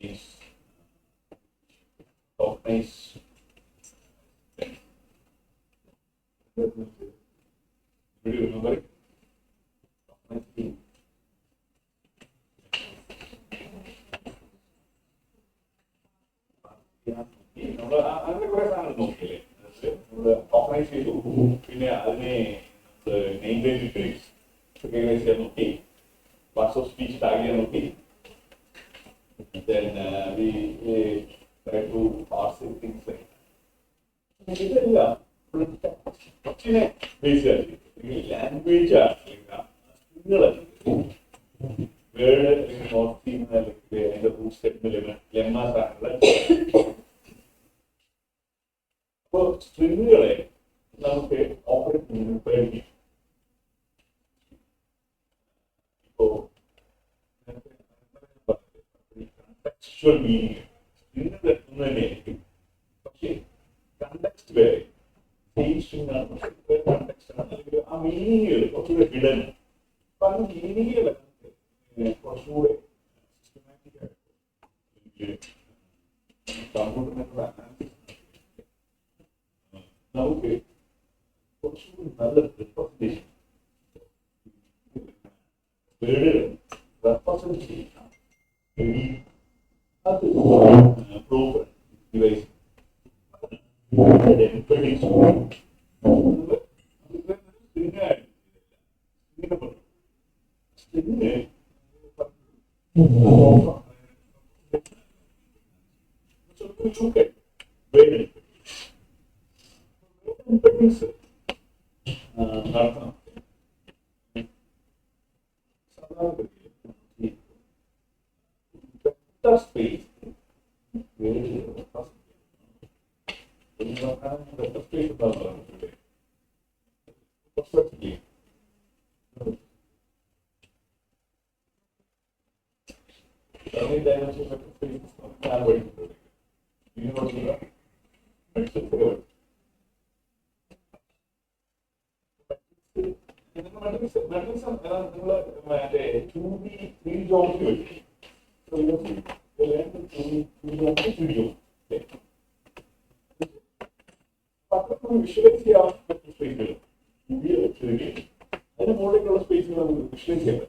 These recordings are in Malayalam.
is tokenize. Do you remember it? Tokenize. അങ്ങനെ കുറെ സാധനങ്ങൾ നോക്കിയില്ലേ, നമ്മള് ടോക്കണൈസ് ചെയ്തു, പിന്നെ അതിനെ നെയിം റെക്കഗ്നൈസ് ചെയ്യാൻ നോക്കി, പാർട്സ് ഓഫ് സ്പീച്ച് ടാഗ് ചെയ്യാൻ നോക്കി. Then we try to parse things like that. ഇതെല്ലാം ടെക്സ്റ്റിനെ ബേസ് ചെയ്തിട്ട് ലാംഗ്വേജ് വേർഡ് അല്ലെങ്കിൽ മോർഫീം അല്ലെങ്കിൽ അതിന്റെ റൂട്ട് സ്റ്റെപ്പിന് ലെമ്മാസ് ആണുള്ള. അപ്പോൾ സ്ട്രിങ്ങുകളെ നമുക്ക് ഓപ്പറേറ്റ് ചെയ്യുന്നത് ഉപയോഗിക്കാം. ഇപ്പോ contextual meaning സ്ട്രിങ് തട്ടുന്നത് തന്നെയായിരിക്കും, പക്ഷേ കണ്ടക്സ്റ്റ് വേറെ. സെയിം സ്ട്രിങ് ആണ്, കണ്ടക്സ്റ്റ് ആണ്, അല്ലെങ്കിൽ ആ മീനിങ്ങുകൾ കുറച്ചുകൂടെ ഹിഡൻ. അപ്പൊ ആ മീനിങ്ങുകൾ കുറച്ചുകൂടെ സിസ്റ്റമാറ്റിക് ആയിട്ട് കമ്പ്യൂട്ടറിനൊക്കെ നമുക്ക് കുറച്ചുകൂടി നല്ല റെപ്രസെന്റേഷൻ വേർഡുകൾ റെപ്രസെന്റ് ചെയ്യാം. അത് പ്രോഗ്രാം ഡിവൈസ് നടത്തണം. സ്പേസ് വിഷ്വലൈസ് ചെയ്യാൻ സ്പേസുകൾ അതിന് മുകളിലേക്കുള്ള സ്പേസുകൾ നമുക്ക് വിഷ്വലൈസ് ചെയ്യാൻ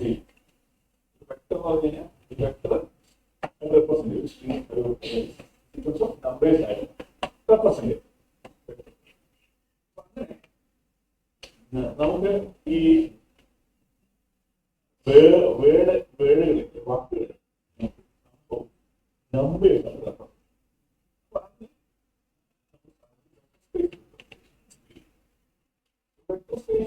ചെയ്യും. വെക്ടർ എന്ന് പറഞ്ഞു കഴിഞ്ഞാൽ വെക്ടർ സീക്വൻസ് ഓഫ് നമ്പേഴ്സ് ആയിട്ട് റെപ്രസെന്റ്. അങ്ങനെ നമുക്ക് ഈ വേർഡുകളിലേക്ക് വാക്കുകൾ നമ്പേഴ്സ് ആണ് represent.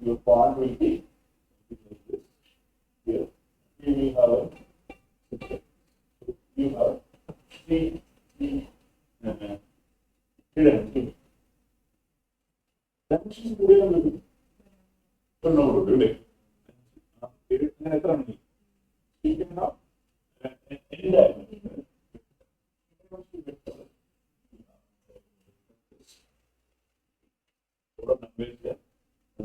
Your pawn will be like this. Here, you will have a you have three dimensions. Dimensions today are good. But no, today. And I can't. You can have any dimension. What number is there?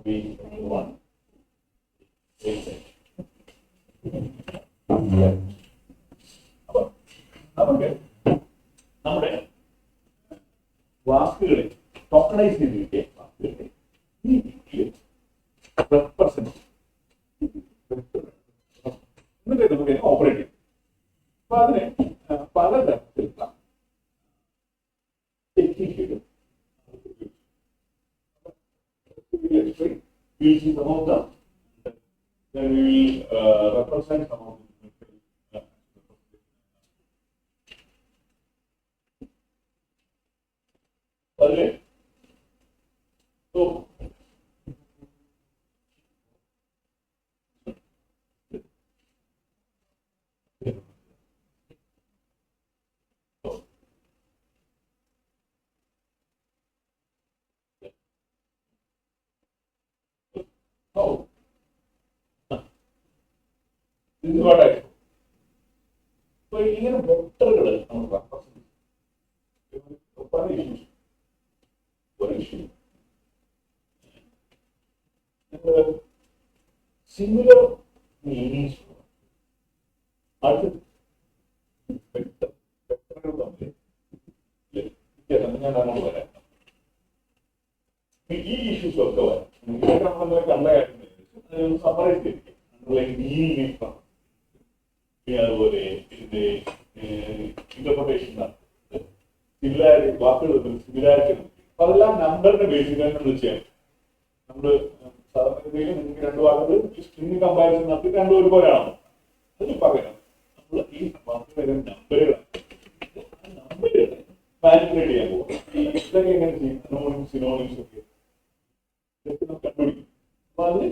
Be 1. നമുക്ക് നമ്മുടെ വാക്കുകളെ ടോക്കണൈസ് ചെയ്തിരിക്കുക tree. We'll see some of them. Then we will represent some of them. Okay. So, oh, this is what I do. So, ഇങ്ങനെ വെക്ടറുകൾ നമ്മൾ ഒരു ഇഷ്യൂ സിമിലർ മീനിങ്സ് അടുത്ത വെക്ടറുകൾ തമ്മിൽ ഞാൻ അങ്ങോട്ട് വരാം. ഈ ഇഷ്യൂസ് ഒക്കെ വരാം. ഇതൊക്കെ നമ്മൾ കണ്ട കാര്യങ്ങൾ സമ്മറൈസ് ചെയ്തിരിക്കും. പിന്നെ അതുപോലെ ഇതിന്റെ ഇന്റർപ്രിട്ടേഷൻ സിമിലാരിറ്റി, വാക്കുകൾ സിമിലാരിറ്റി, അതെല്ലാം നമ്പറിന്റെ ബേസിലാണ് നമ്മൾ ചെയ്യാൻ. നമ്മള് സാധാരണഗതിയിൽ നിങ്ങൾക്ക് രണ്ട് വാക്കുകൾ സ്ട്രിംഗ് കമ്പാരിസൺ നടത്തി രണ്ടും ഒരുപോലെയാണോ അതിന് പകരം നമ്മൾ ഈ വാക്കുകളെ നമ്പറുകളാണ് നമ്പറുകളെ മാനിപ്പുലേറ്റ് ചെയ്യാൻ പോകും. ഇതൊക്കെ എങ്ങനെ ചെയ്യും? അനോണിംസ് സിനോണിംസ് ഒക്കെ നമ്മൾ കണ്ടുപിടിക്കും. അപ്പൊ അതിന്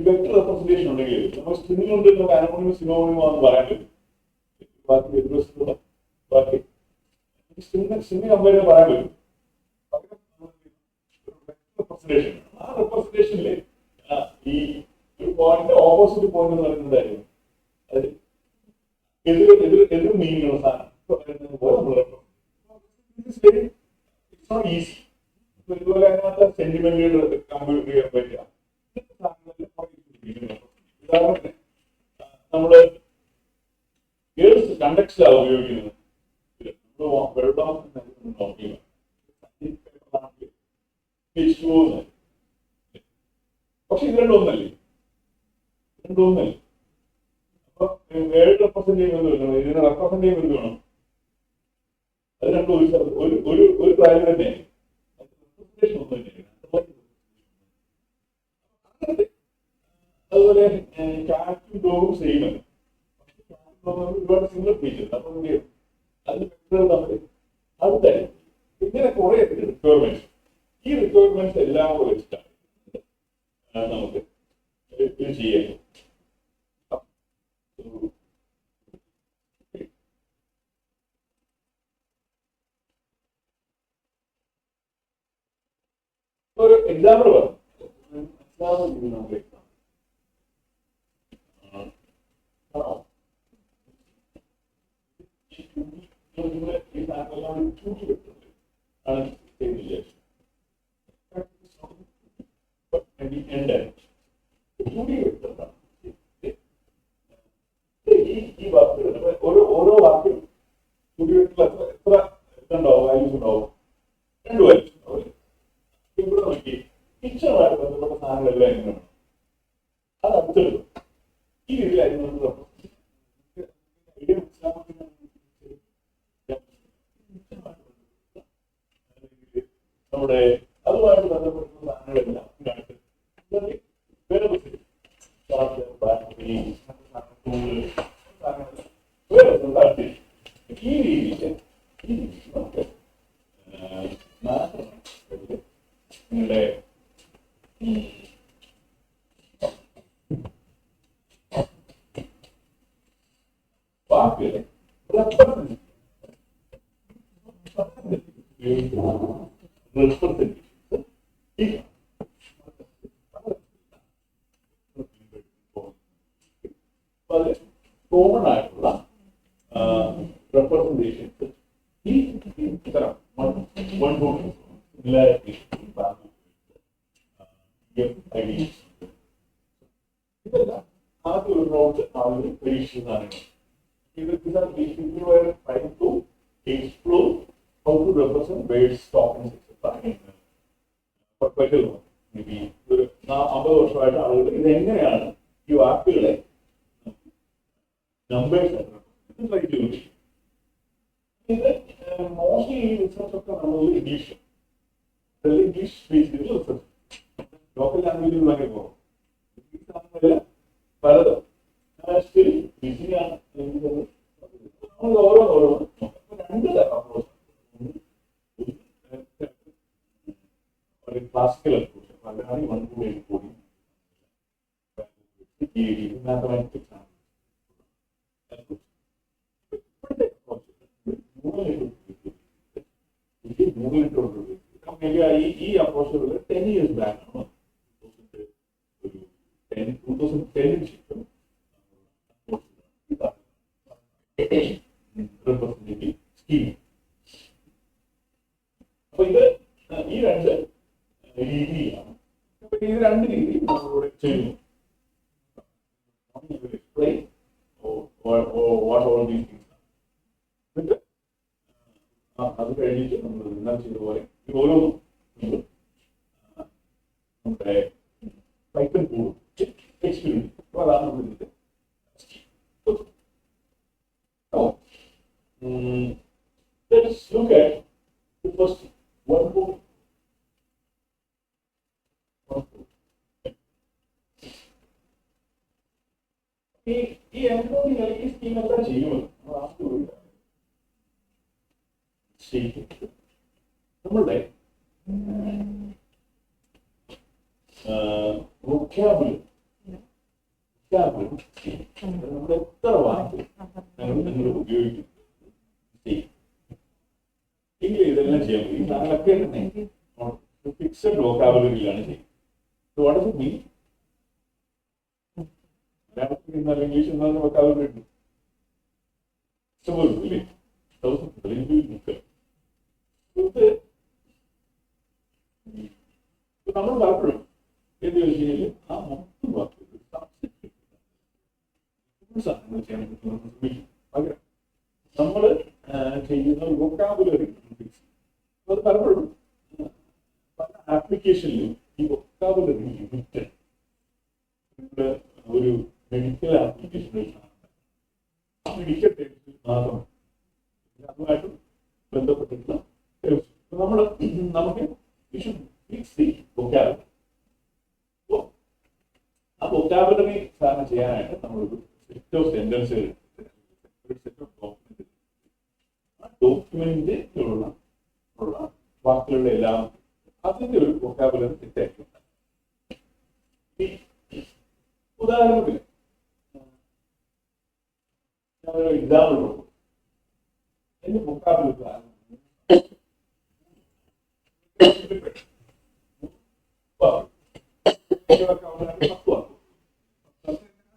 വെക്ടർ റെപ്രസെന്റേഷൻ ഉണ്ടെങ്കിൽ നമ്മൾ സ്ട്രിംഗ് കൊണ്ട് നമുക്ക് അനോണിമോ സിനോണിമോ എന്ന് പറയാൻ പറ്റും. ബാക്കി ബാക്കി സ്ട്രിംഗ് കമ്പയർ ചെയ്യാൻ പറയാൻ പറ്റും. റെപ്രസെന്റേഷൻ, ആ റെപ്രസെന്റേഷനില് ഈ ഒരു പോയിന്റ് ഓപ്പോസിറ്റ് പോയിന്റ് എന്ന് പറയുന്നതായിരുന്നു അത് എതിർ മീനിങ്ങുള്ള സാധനം പോലെ നമ്മൾ ഈസി. ഇതുപോലെ അതിനകത്ത് സെന്റിമെന്റുകൾ കമ്പ്യൂട്ടർ ചെയ്യാൻ പറ്റുക. ഉദാഹരണത്തിന് നമ്മള് ഏത് കണ്ടക്സ്റ്റിലാണ് ഉപയോഗിക്കുന്നത്? വെള്ളം നോക്കില്ല പക്ഷെ ഇത് രണ്ടൊന്നല്ലേ? രണ്ടൊന്നല്ലേ? അപ്പൊ വേൾഡ് റെപ്രസെന്റ് ചെയ്യുന്നത് ഇതിനെ റെപ്രസെന്റ് ചെയ്യുന്നത് വേണം. അത് രണ്ടും ഒരു സ്ഥലത്ത് ഒരു കാര്യം തന്നെ റെപ്രസെന്റേഷൻ ഒന്നും തന്നെയാണ്. അതുപോലെ കാറ്റും ഡോഗും സെയിമല്ല. ഒരുപാട് സിമിലർ ഫീച്ചേഴ്സ്. അപ്പൊ അതിന് വ്യക്തികൾ തമ്മിൽ അടുത്തായി ഇങ്ങനെ കുറെ റിക്വയർമെന്റ്സ്. ഈ റിക്വയർമെന്റ്സ് എല്ലാം കൂടെ വെച്ചിട്ടാണ് നമുക്ക് ഇത് ചെയ്യാൻ. ഒരു എക്സാമ്പിൾ പറഞ്ഞു. ഓരോ വാക്കിലും എത്ര ഇതുണ്ടാവും, വാല്യൂസ് ഉണ്ടാവും? രണ്ട് വാല്യൂസ് ഉണ്ടാവും. ഇവിടെ നോക്കി പിക്ചറുമായിട്ട് ബന്ധപ്പെട്ട സാധനങ്ങളെല്ലാം എങ്ങനെയാണ് അത് അടുത്തെടുക്കും. ഈ രീതിയിലായിരുന്നു നമ്മുടെ അതുമായിട്ട് ബന്ധപ്പെടുന്ന സാധനങ്ങളെല്ലാം ഈ രീതിയിൽ നിങ്ങളുടെ വാക്കുകളെ കോമൺ ആയിട്ടുള്ള റെപ്രസെന്റേഷൻസ് ഈ ഇത്തരം ഇതെല്ലാം ആദ്യ ഒരു റൗണ്ട് ആളുകൾ പരീക്ഷിച്ചതാണ്. trying to explore how to represent words, tokens, etc. Maybe 50 വർഷമായിട്ട് ആളുകൾ ഇതെങ്ങനെയാണ് ഈ വാക്കുകളെ നമ്പേഴ്സ് ട്രൈ ചെയ്യുന്നത്. ഇത് മോസ്റ്റ്ലി ഈ റിസർച്ച് ഒക്കെ നമ്മൾ ഇംഗ്ലീഷ് ബേസിലുള്ള റിസർച്ച്. ലോക്കൽ ലാംഗ്വേജിൽ ഭയങ്കര കുറവ്. പലതും സ്റ്റിൽ ബിസിയാണ്. നമ്മൾ ഓരോന്ന് രണ്ട് അപ്രോച്ച്, ഒരു ക്ലാസിക്കൽ അപ്രോച്ച്, അല്ലാതെ വൺ കൂടി കൂടി മാത്തമാറ്റിക്സ് ആണ്. ഈ അപ്രോച്ചുകൾ 10 years ബാക്ക് ആണ്. 2010 ശേഷം റെപ്രസെന്റേറ്റീവ് സ്കീം. അപ്പൊ ഇത് ഈ രണ്ട് രീതിയാണ്. അപ്പൊ ഈ രണ്ട് രീതി നമ്മളിവിടെ ചെയ്യുന്നു. Explain what all these things are. എന്നിട്ട് അത് കഴിഞ്ഞിട്ട് നമ്മൾ എന്നാൽ ചെയ്ത പോലെ ഓരോന്നും നമ്മുടെ പൈത്തൺ കൂടും എക്സ്പീരിയൻസ്. അപ്പൊ അതാണ് നമ്മൾ ഇതിന്റെ let's look at the first one book. ഈ എൻകോഡിംഗ് അല്ലെങ്കിൽ സ്കീം എന്താ ചെയ്യുന്നത് നമ്മളുടെ വൊക്കാബുലറി നമ്മുടെ എത്ര വാക്ക് നിങ്ങൾ ഉപയോഗിക്കും എങ്കിൽ ഇതെല്ലാം ചെയ്യാൻ പറ്റും. താങ്കളൊക്കെ തന്നെ ഫിക്സഡ് വൊക്കാബുലറിയിലാണ് ചെയ്യുന്നത്. What does it mean? മലയാളത്തിൽ ഇംഗ്ലീഷ് എന്നാണ് വൊക്കാബുലറി ഉണ്ട്. ഇഷ്ടംപോലെ നമ്മൾ പലപ്പോഴും എന്ത് ചോദിച്ചാൽ ആ മൊത്തം വാക്കുകൾ പകരം നമ്മൾ ചെയ്യുന്ന വൊക്കാബുലറി അത് പലപ്പോഴും പല ആപ്ലിക്കേഷനിലും ഈ വൊക്കാബുലറി ലിമിറ്റഡ്. ഒരു മെഡിക്കൽ ആപ്ലിക്കേഷൻ മെഡിക്കൽ ടേംസിൽ മാത്രം അതുമായിട്ട് ബന്ധപ്പെട്ടിട്ടുള്ള നമുക്ക് വൊക്കാബുലറി. ആ വൊക്കാബുലറി സാധനം ചെയ്യാനായിട്ട് നമ്മളൊരു സെറ്റ് ഓഫ് സെന്റൻസുകൾ ഒരു സെറ്റ് ഓഫ് ഡോക്യുമെന്റ് ആ ഡോക്യുമെന്റിലുള്ള വാക്കുകളുടെ എല്ലാം അതിന്റെ ഒരു വൊക്കാബുലറി സെറ്റായിരിക്കും. ഉദാഹരണത്തിന് ഞാനൊരു എക്സാമ്പിൾ കൊടുക്കും. എന്റെ വൊക്കാബുലറി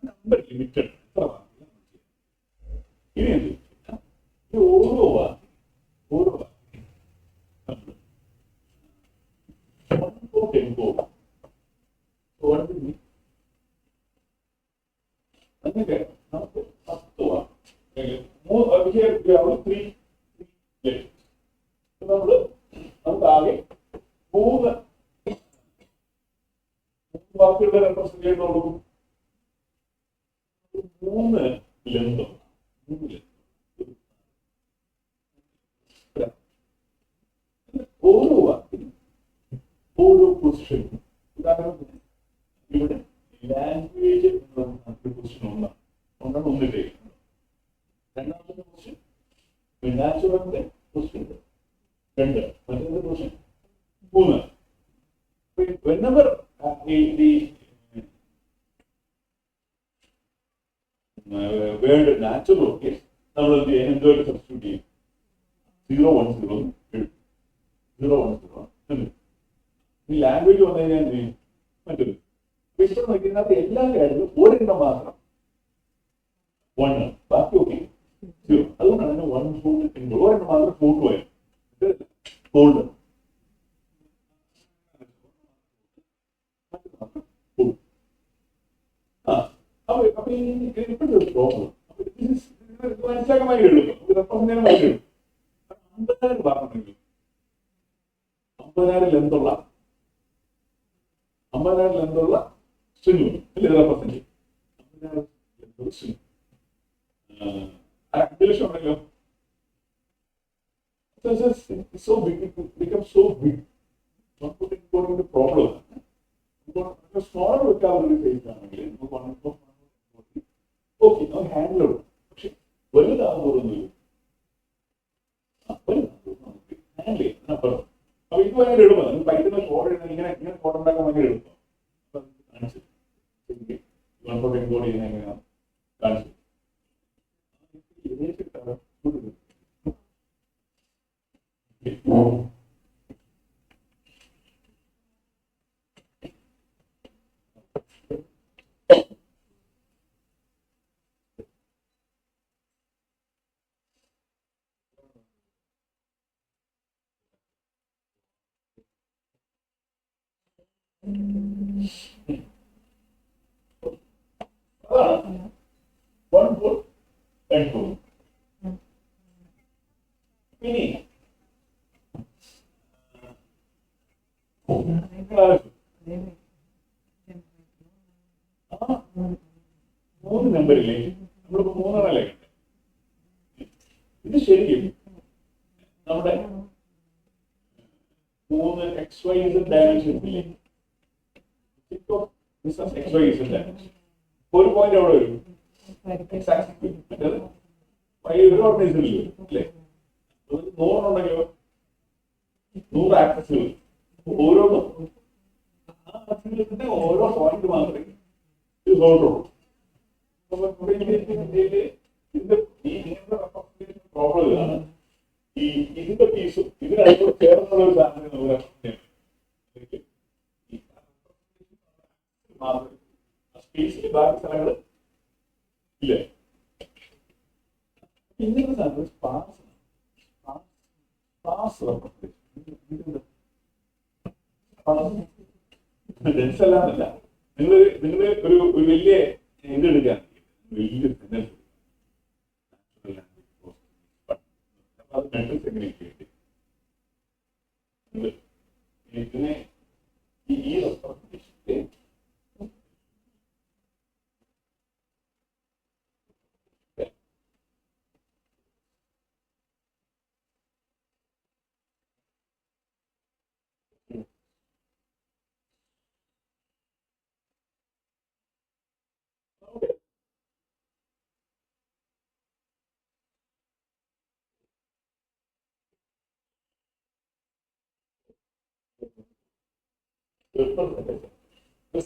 നമ്പർ ലിമിറ്റഡ്. ഇനി എന്ത് ഓരോ വാക്ക് അങ്ങനെ നമുക്ക് 10 വാക്ക് നമുക്ക് ആകെ 3 വാക്കുകളുടെ റെപ്രസെന്റ് ചെയ്യുന്നുള്ളൂ. 3 ലെങ്തും ഓരോ വാക്കിനും ഓരോ പൊസിഷനും. ഉദാഹരണത്തിന് ഇവിടെ ലാംഗ്വേജ് പൊസിഷൻ ഒന്നാണ് ഒന്നിട്ടേ. രണ്ടാമത്തെ പൊസിഷൻ നാച്ചുറലിന്റെ പൊസിഷൻ 2, മറ്റൊരു position 3. whenever the word natural occurs, നമ്മൾ എന്തോ സബ്സ്റ്റിറ്റ്യൂട്ട് ചെയ്യും. 0 1 0 0 1 0. ഈ ലാംഗ്വേജ് വന്നു കഴിഞ്ഞാൽ എന്ത് ചെയ്യും? മറ്റൊരു ഇഷ്ടം നോക്കിയതിനകത്ത് എല്ലാ കാര്യത്തിലും ഒരെണ്ണം മാത്രം 1, ബാക്കി ഓക്കെ 0. അതുകൊണ്ടാണ് അതിന് 1 ഫോൾഡ്. ഒരെണ്ണം മാത്രം ഫോൾഡ് പോയത് ഫോൾഡ്. അപ്പൊ ഇപ്പോഴത്തെ ഒരു പ്രോബ്ലം മനസ്സിലാക്കാൻ എടുക്കും. റെപ്രസെന്റേഷൻ എടുക്കും. 50,000 വാക്കുണ്ടെങ്കിൽ 50,000 ലെന്തുള്ള സ്ട്രിംഗ് അല്ലേ റെപ്രസെന്റ് 50,000 ലെന്തുള്ള സ്ട്രിംഗ്. 5 ലക്ഷം ഉണ്ടല്ലോ. So big, it becomes so big. Not putting the problem. Smaller വെക്കാവുന്ന ഒരു സൈസ് ആണെങ്കിൽ നമുക്ക് 1.1 ഓക്കെ നമുക്ക് ഹാൻഡിൽ കൊടുക്കും. പക്ഷെ വലുതാകുമ്പോഴൊന്നും വലുതാകുമ്പോൾ നമുക്ക് ഹാൻഡിൽ ചെയ്യാം അതിനപ്പുറം. അപ്പൊ ഇത് ഭയങ്കര എളുപ്പമാണ്. നിങ്ങൾ പൈറ്റുന്ന കോഡ് ഇങ്ങനെ ഇങ്ങനെ കോഡ് ഉണ്ടാക്കാൻ ഭയങ്കര എളുപ്പമാണ്. അപ്പൊ കാണിച്ചു 1.1 കോഡ് ചെയ്യുന്ന എങ്ങനെയാണ് കാണിച്ചു. അതാണ് 1.2. ഇനി മൂന്ന് നമ്പറില്ലേ, നമ്മളിപ്പോ മൂന്നെണ്ണല്ലേ കണ്ടത്. ഇത് ശരിക്കും നമ്മുടെ 3 XYZ ഡയമെൻഷൻസ് ഇല്ലേ, XYZ ഡയമെൻഷൻ ഒരു പോയിന്റ് അവിടെ വരും. മറ്റേത് ഒരു ഓർഗനൈസറിൽ വരും അല്ലേ. 100 ഉണ്ടെങ്കിലോ 100 ആക്സസുകൾ, ഓരോന്നും ആ ആക്സസിന്റെ ഓരോ പോയിന്റ് മാത്രമേ ഇത് സോൾവ് ഉള്ളൂ. പ്രോബ്ലം ഇതാണ്. ഈ ഇതിന്റെ പീസും ഇതിനകത്തോട് ചേർന്നുള്ള ഒരു സാധനം നമ്മൾ സ്പേസിൽ ബാക്കി സ്ഥലങ്ങൾ ഇല്ലേ. ഇങ്ങനത്തെ സാധനം സ്പാസ് ഡെൻസ് അല്ലാന്നല്ല. നിങ്ങള് ഒരു വലിയ ഇത് എടുക്കാൻ വലിയൊരു അത് മെട്രിക്സ് എങ്ങനെ ഇതിനെ ഈ റെപ്രസെന്റേഷന്റെ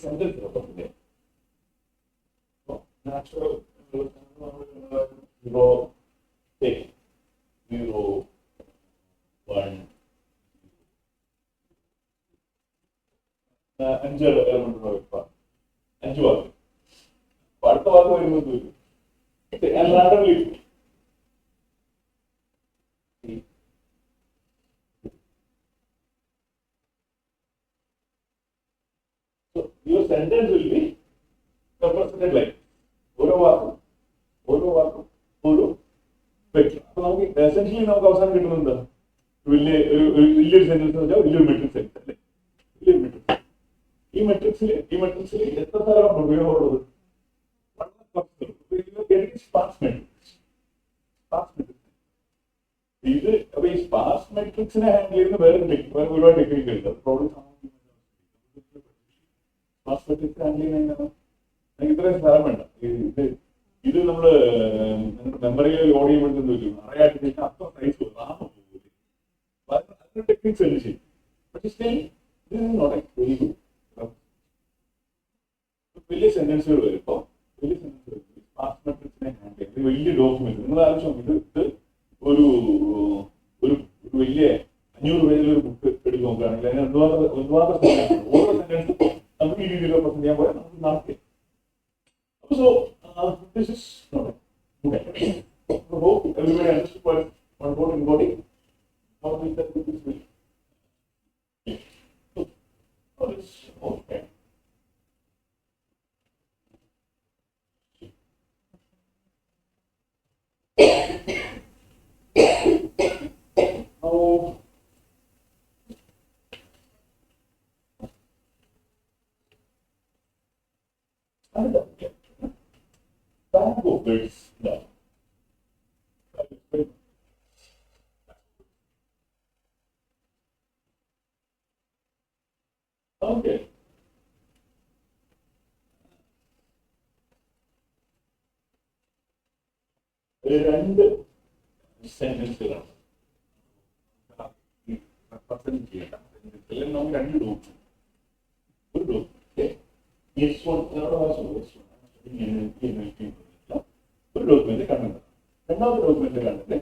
sentence representation. Natural 0, 1. 5 എലമെന്റ് വെക്കാം. 5 വാക്ക്. അടുത്ത വാക്ക് വരുമ്പോൾ randomly. So your sentence will be represented like ഓരോ വാക്കും വെക്ടർ. അപ്പൊ നമുക്ക് എസെൻഷ്യലി നമുക്ക് അവസാനം കിട്ടുന്നുണ്ട് വലിയൊരു സെന്റൻസ് എന്ന് വെച്ചാൽ വലിയൊരു മെട്രിക്സ് ആയിട്ട് അല്ലേ. വലിയൊരു മെട്രിക്സ്. ഈ മെട്രിക്സിൽ എത്ര തരം ഉപയോഗമുള്ളത്? ഇത് അപ്പൊ ഈ സ്പാർസ് മെട്രിക്സിനെ ഹാൻഡിൽ ചെയ്യുന്ന വേറെ ഒരുപാട് ടെക്നിക്ക് ഉണ്ട്. പ്രോബ്ലം സ്പാർസ് മെട്രിക്സ് ഹാൻഡിൽ ചെയ്യുന്ന ഇത്രയും സ്ഥലം വേണ്ട. ഇത് നമ്മള് മെമ്മറിയിൽ ലോഡ് ചെയ്യുമ്പോഴത്തേക്ക് വരും അറിയാട്ട് അത്ര സൈസ് അതിന്റെ ടെക്നിക്സ് ഉണ്ട് ചെയ്യും. പക്ഷെ സ്റ്റിൽ വെരി ഗുഡ്. വലിയ സെന്റൻസുകൾ വരുമ്പോ സ്പാർസ് മെട്രിക്സിനെ ഹാൻഡിൽ ചെയ്യും. വലിയ ഡോക്യുമെന്റ് നിങ്ങൾ ആവശ്യം ഇത് ഒരു വലിയ 500 പേജിൽ ഒരു ബുക്ക് എടുത്ത് നോക്കുകയാണെങ്കിൽ അതിന് ഒരുപാട് സെന്റൻസ് ഓരോ സെന്റൻസും നമുക്ക് ഈ രീതിയിൽ പ്രസന്റ് ചെയ്യാൻ പോയാൽ നമുക്ക് നടക്കും. So this is not good. I hope everybody understood one word in body. How we can do this way. Okay. Now bank of bits down. Okay. രണ്ട് സെന്റൻസുകളാണ് റെപ്രസെന്റ് ചെയ്യേണ്ട. നമുക്ക് രണ്ട് ഡോക്സ്, ഒരു ഡോക്യുമെന്റ് ഒരു ഡോക്യുമെന്റ് കണ്ടത്, രണ്ടാമത്തെ ഡോക്യുമെന്റ് കണ്ടത്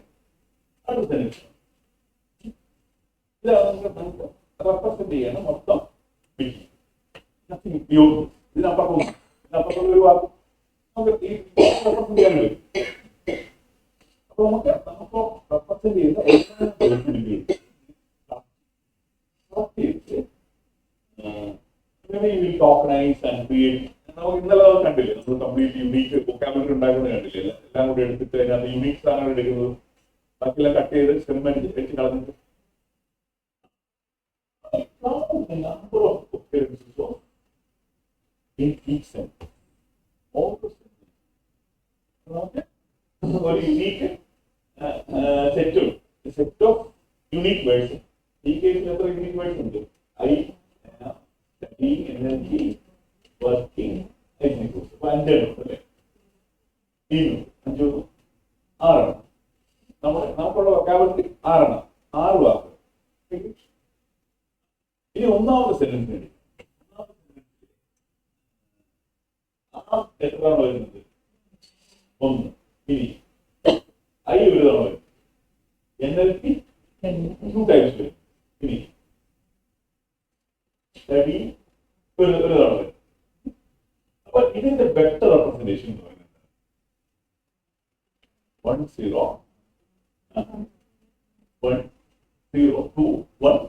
അടുത്ത സെന്റൻസ്. ഇതാണ് നമുക്ക് റെപ്രസെന്റ് ചെയ്യണം മൊത്തം ഇതിനപ്പുറത്തുള്ള ഒരു വാക്ക് നമുക്ക് ഈ റെപ്രസെന്റ് ചെയ്യാൻ വരും. അപ്പൊ നമുക്ക് റെപ്രസെന്റ് ചെയ്യുന്ന ടോക്കണൈസ് ആൻഡ് ക്രിയേറ്റ്. നമുക്ക് ഇന്നലെ കണ്ടില്ലേ, നമ്മൾ കംപ്ലീറ്റ് യൂണീക്ക് വൊക്കാബുലറി ഉണ്ടാക്കുന്നത് കണ്ടില്ലേ? എല്ലാം കൂടി എടുത്തിട്ട് അതിനകത്ത് യൂണീക് സാധനങ്ങൾ എടുക്കുന്നത്, ബാക്കിയെല്ലാം കട്ട് ചെയ്ത് സെഗ്മെന്റ് വെച്ച് കളഞ്ഞിട്ട് number of occurrences of in each sentence. All the sentences. Okay? ഒരു unique set of unique words. ഈ കേസിൽ എത്ര യൂണീക് വേർഡ്സ് ഉണ്ട്? I studying, energy, working, execute. അപ്പൊ അഞ്ചെണ്ണം അല്ലേ? അഞ്ചു ആറെണ്ണം. നമുക്കുള്ള വൊക്കാബുലറി ആറെണ്ണം, 6 വാക്കുകൾ. ഇനി ഒന്നാമത്തെ സെന്റൻസ് വേണ്ടി എത്ര തവണ വരുന്നത്? 1. ഇനി ഐ ഒരു തവണ വരും, എനർജി 2 ടൈംസ് വരും. ഇനി സ്റ്റഡി ഒരു തവണ വരും. അപ്പൊ ഇതിന്റെ ബെറ്റർ റെപ്രസെന്റേഷൻ എന്ന് പറയുന്നത് 1 0 1 0 2 1.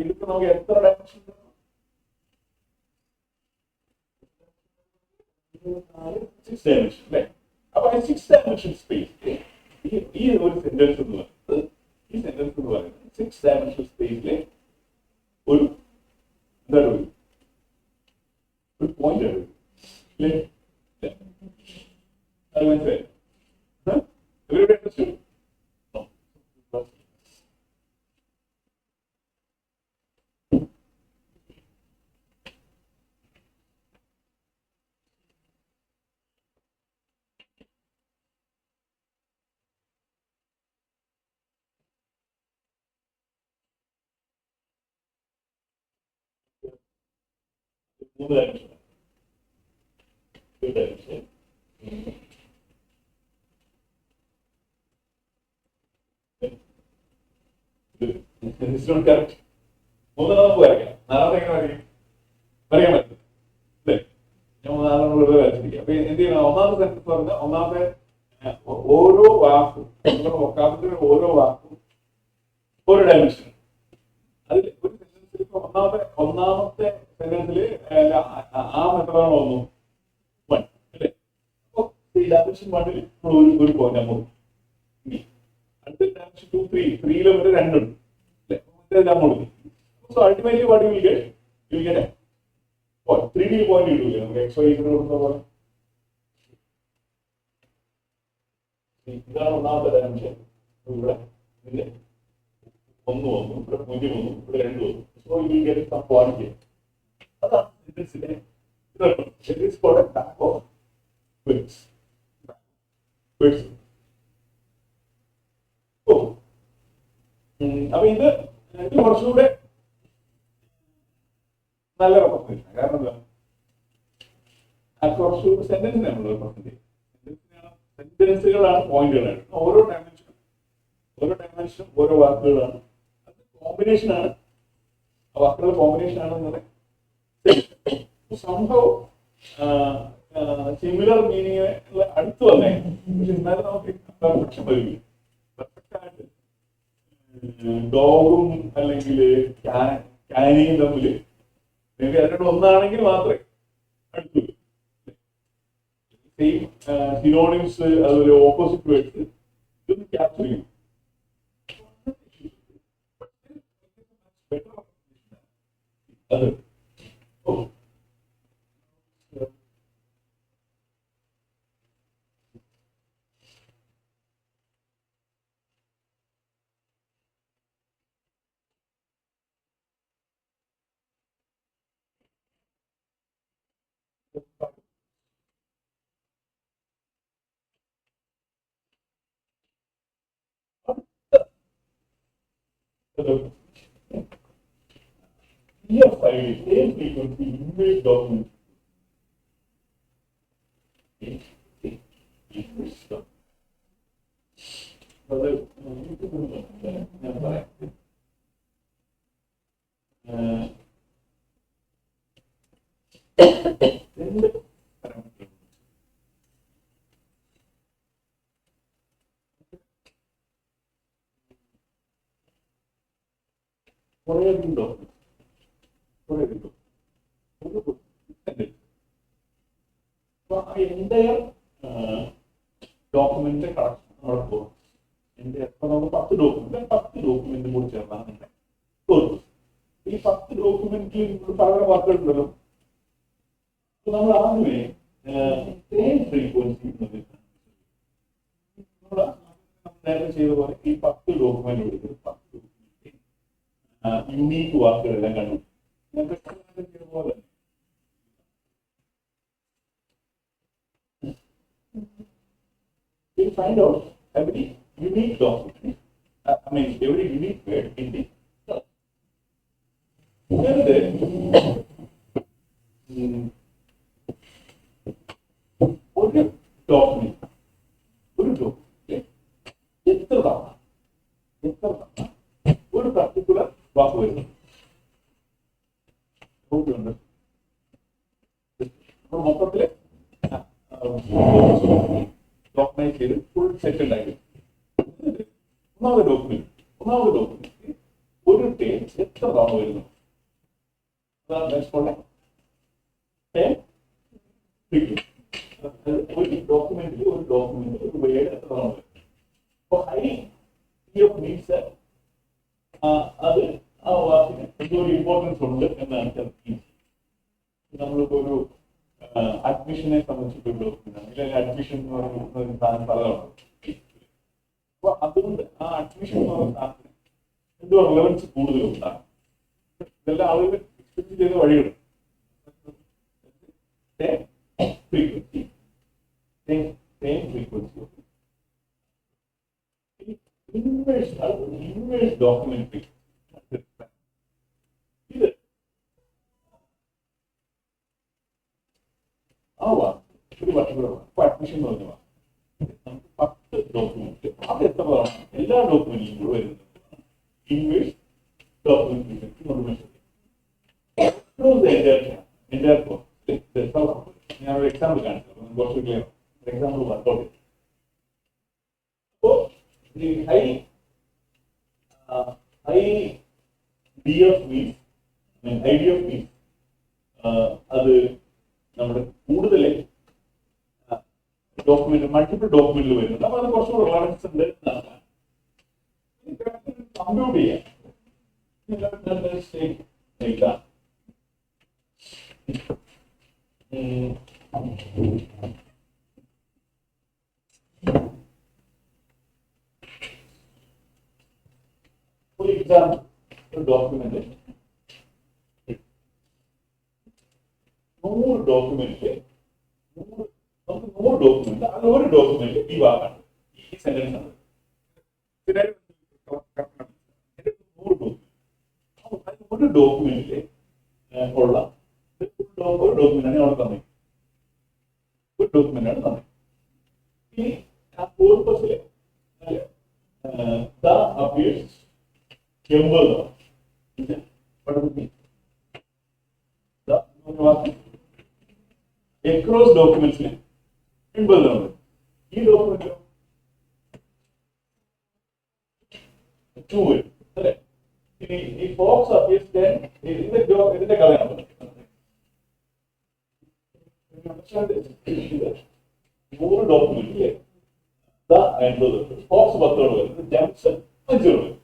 ഇതിപ്പോ നമുക്ക് എത്ര ഡയമെൻഷൻ? 6 ഡയമെൻഷൻ അല്ലേ? അപ്പൊ 6 ഡയമെൻഷൻ സ്പേസ് ഈ ഒരു സെന്റൻസ് എന്ന് പറയുന്നത്, ഈ സെന്റൻസ് എന്ന് പറയുന്നത് 6 ഡയമെൻഷൻ സ്പേസിലെ ഒരു എന്താണ് ഒരു പോയിന്റ് ആണ് അല്ലേ? അത് മനസ്സിലായി? ഇവരുടെ മൂന്ന് ഡയമെൻഷൻ കറക്റ്റ്. മൂന്നെണ്ണം നമുക്ക് വരയ്ക്കാം. നാലാമത്തെ എങ്ങനെ വരയ്ക്കും? വരയ്ക്കാൻ പറ്റും അല്ലേ? ഞാൻ നാലെണ്ണം വരച്ചിരിക്കാം. അപ്പൊ എന്ത് ചെയ്യണം? ഒന്നാമത്തെ സെന്റൻസ് പറഞ്ഞാൽ ഒന്നാമത്തെ ഓരോ വാക്കും, വൊക്കാബുലറി ഓരോ വാക്കും ഓരോ ഡയമെൻഷൻ. അതിൽ ഒരു സെന്റൻസിൽ ഇപ്പൊ ഒന്നാമത്തെ സെന്റൻസിൽ ആ മെത്തഡാണ് 1 1 അല്ലേ? അപ്പൊ ഈ ഡയമെൻഷൻ 1ൽ ഒരു പോയിന്റ് നമ്മൾ അടുത്ത ഡയമെൻഷൻ 2 3 3ലും ഒരു 2 ഉണ്ട് അല്ലേ? So ultimately what you will get? You will get a what? 3D point you will get. Okay, so you will know what? ഇതാണ് ഒന്നാമത്തെ ഡയമെൻഷൻ. ഇവിടെ 1 വന്നു, ഇവിടെ 0 വന്നു, ഇവിടെ 2 വന്നു. So you will get some point here. അതാണ് ഇതിന്റെ it is called a back of width. അപ്പൊ ഇത് കുറച്ചുകൂടെ നല്ല റെപ്രസെന്റേഷൻ. കാരണം എന്താ? കുറച്ചുകൂടെ സെന്റൻസിനെ നമ്മൾ റെപ്രസെന്റ് ചെയ്യും. സെന്റൻസുകളാണ് പോയിന്റുകളാണ്. ഓരോ ഡയമെൻഷനും ഓരോ വാക്കുകളാണ്. അത് കോമ്പിനേഷനാണ്, വാക്കുകളുടെ കോമ്പിനേഷൻ ആണെന്നത് സംഭവം സിമിലർ മീനിങ് അടുത്ത് വന്നേ. പക്ഷെ എന്നാലും നമുക്ക് പെർഫെക്ഷൻ വരില്ല. പെർഫെക്റ്റ് ആയിട്ട് ഡോഗും അല്ലെങ്കിൽ കാനിയും തമ്മിൽ നിങ്ങൾക്ക് അതിനോട് ഒന്നാണെങ്കിൽ മാത്രമേ അടുത്തു സെയിം സിനോണിംസ്, അതുപോലെ ഓപ്പോസിറ്റ് വേർഡ്സ് ഇതൊന്നും ക്യാപ്ചർ ചെയ്യും. അത് TF-ID, same frequency, image document. entire document collection entire document കൂടി ചേർന്നാണ് ഈ 10 ഡോക്യുമെന്റിൽ പല വാക്കുകളുണ്ടല്ലോ. നമ്മൾ ആദ്യമേ സെയിം ഫ്രീക്വൻസി നേരത്തെ ചെയ്ത പോലെ ഈ 10 ഡോക്യുമെന്റ് എടുത്ത് 10 യൂണീക്ക് വാക്കുകളെല്ലാം കണ്ടു ചെയ്ത പോലെ you find out every unique document, every unique word in the ഒരു ഡോക്യുമെന്റ് എത്ര തവണ ഒരു പർട്ടിക്കുലർ വാക്ക് വരുന്നു മൊത്തത്തില് ഡോക്യുമെന്റ് ചെയ്ത് ഫുൾ സെറ്റ് ഉണ്ടാക്കി ഒന്നാമത് ഡോക്യുമെന്റ് ഒരു ടേം എത്ര തവണ വരുന്നു ഒരു ഡോക്യുമെന്റിൽ ഒരു വേർഡ് എത്ര തവണ വരും. അപ്പൊ ഹൈ മീൻസ് അത് ആ വാക്കിന് എന്തൊരു ഇമ്പോർട്ടൻസ് ഉണ്ട് എന്നാണ് നമ്മളിപ്പോ ഒരു അഡ്മിഷനെ സംബന്ധിച്ചിട്ടുള്ള ഡോക്യുമെന്റ് അല്ലെങ്കിൽ അഡ്മിഷൻ എന്ന് പറയുന്ന സാധനം പലതാണ്. അപ്പൊ അതുകൊണ്ട് ആ അഡ്മിഷൻ എന്ന് പറയുന്ന സാധനത്തിന് എന്തോ റിലവൻസ് കൂടുതലും ഉണ്ടാകും. ഇതെല്ലാം ആളുകൾ എക്സ്പെക്ട് ചെയ്ത വഴികൾ ഫ്രീക്വൻസി ഇൻവേഴ്സ് ഡോക്യുമെന്റ് ഇത് ആ വാക്ക് ഒരു പർട്ടിക്കുലർ വാക്ക് അഡ്മിഷൻ എന്ന് പറഞ്ഞ വാക്ക് നമുക്ക് 10 ഡോക്യുമെന്റ് അത് എത്ര തവണ എല്ലാ ഡോക്യുമെന്റിലും കൂടെ വരുന്നത് ഇൻവേഴ്സ് ഡോക്യുമെന്റ് ഞാനൊരു എക്സാമ്പിൾ കാണിച്ചു കുറച്ച് ക്ലിയർ എക്സാമ്പിൾ വർക്കൗട്ട് ചെയ്തു. അപ്പോ ഈ ഹൈ ഐഡിയ അത് നമ്മുടെ കൂടുതൽ ഡോക്യുമെന്റ് മൾട്ടിപ്പിൾ ഡോക്യുമെന്റിൽ വരുന്നുണ്ട്. അപ്പൊ അത് കുറച്ചുകൂടെ റിലവൻസ് ഉണ്ട് കമ്പ്യൂട്ട് ചെയ്യാം. For example, a document, 100 document, അത് ഒരു ഡോക്യുമെന്റ് ഈ വാക്കാണ് ഈ സെന്റൻസ് ആണ്. 100 ഒരു ഡോക്യുമെന്റില് ഉള്ള ഒരു ഡോക്യുമെന്റാണ് അവിടെ തന്നെ ഒരു ഡോക്യുമെന്റാണ് തന്നെ ഈ കോർപ്പസില് appears 80 across documents 80 ഈ ഡോക്യുമെന്റ് 2 വരും അല്ലെ. ഇനി ഈ ഫോക്സ് appears 10 ഇതിന്റെ കളയാണ്. മൂന്ന് ഡോക്യുമെന്റ് ഫോക്സ് 10 വരുന്നത് ജംഗ്ഷൻ 5 വരും.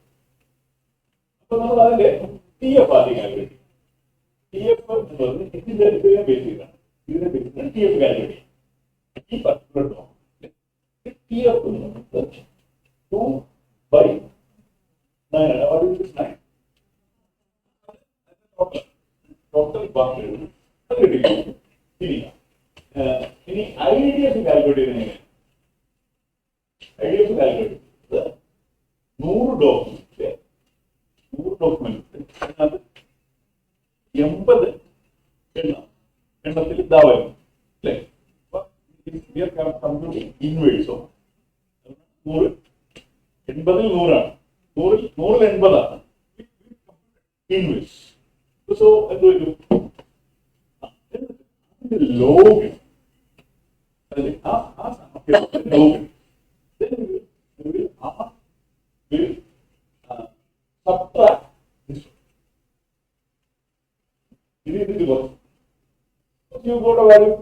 അപ്പൊ നമ്മൾ അതിന്റെ TF ആദ്യം കാൽക്കുലേറ്റ് ചെയ്യും. TF ഇതിന്റെ ബേസ് ചെയ്താണ് ഇതിനെ ബേസ് ചെയ്താണ് TF കാൽക്കുലേറ്റ് ചെയ്യും. ഈ പർട്ടിക്കുലർ ഡോക്യുമെന്റ് TF 2/9 ടോട്ടൽ ബാക്കി അത് കിട്ടില്ല. ഇനി IDF കാൽക്കുലേറ്റ് ചെയ്യുന്നത് IDF കാൽക്കുലേറ്റ് 100 ഡോക്യുമെന്റ് 80 എണ്ണത്തിൽ ഇതാ വരും അല്ലേ? ഇൻവേഴ്സോ 100 80-ൽ 100ആണ്, 100-ൽ 80ആണ് ഇൻവേഴ്സ്. സോ എന്ത് വരും? Log log subtract this one. This is the divorce. You got a value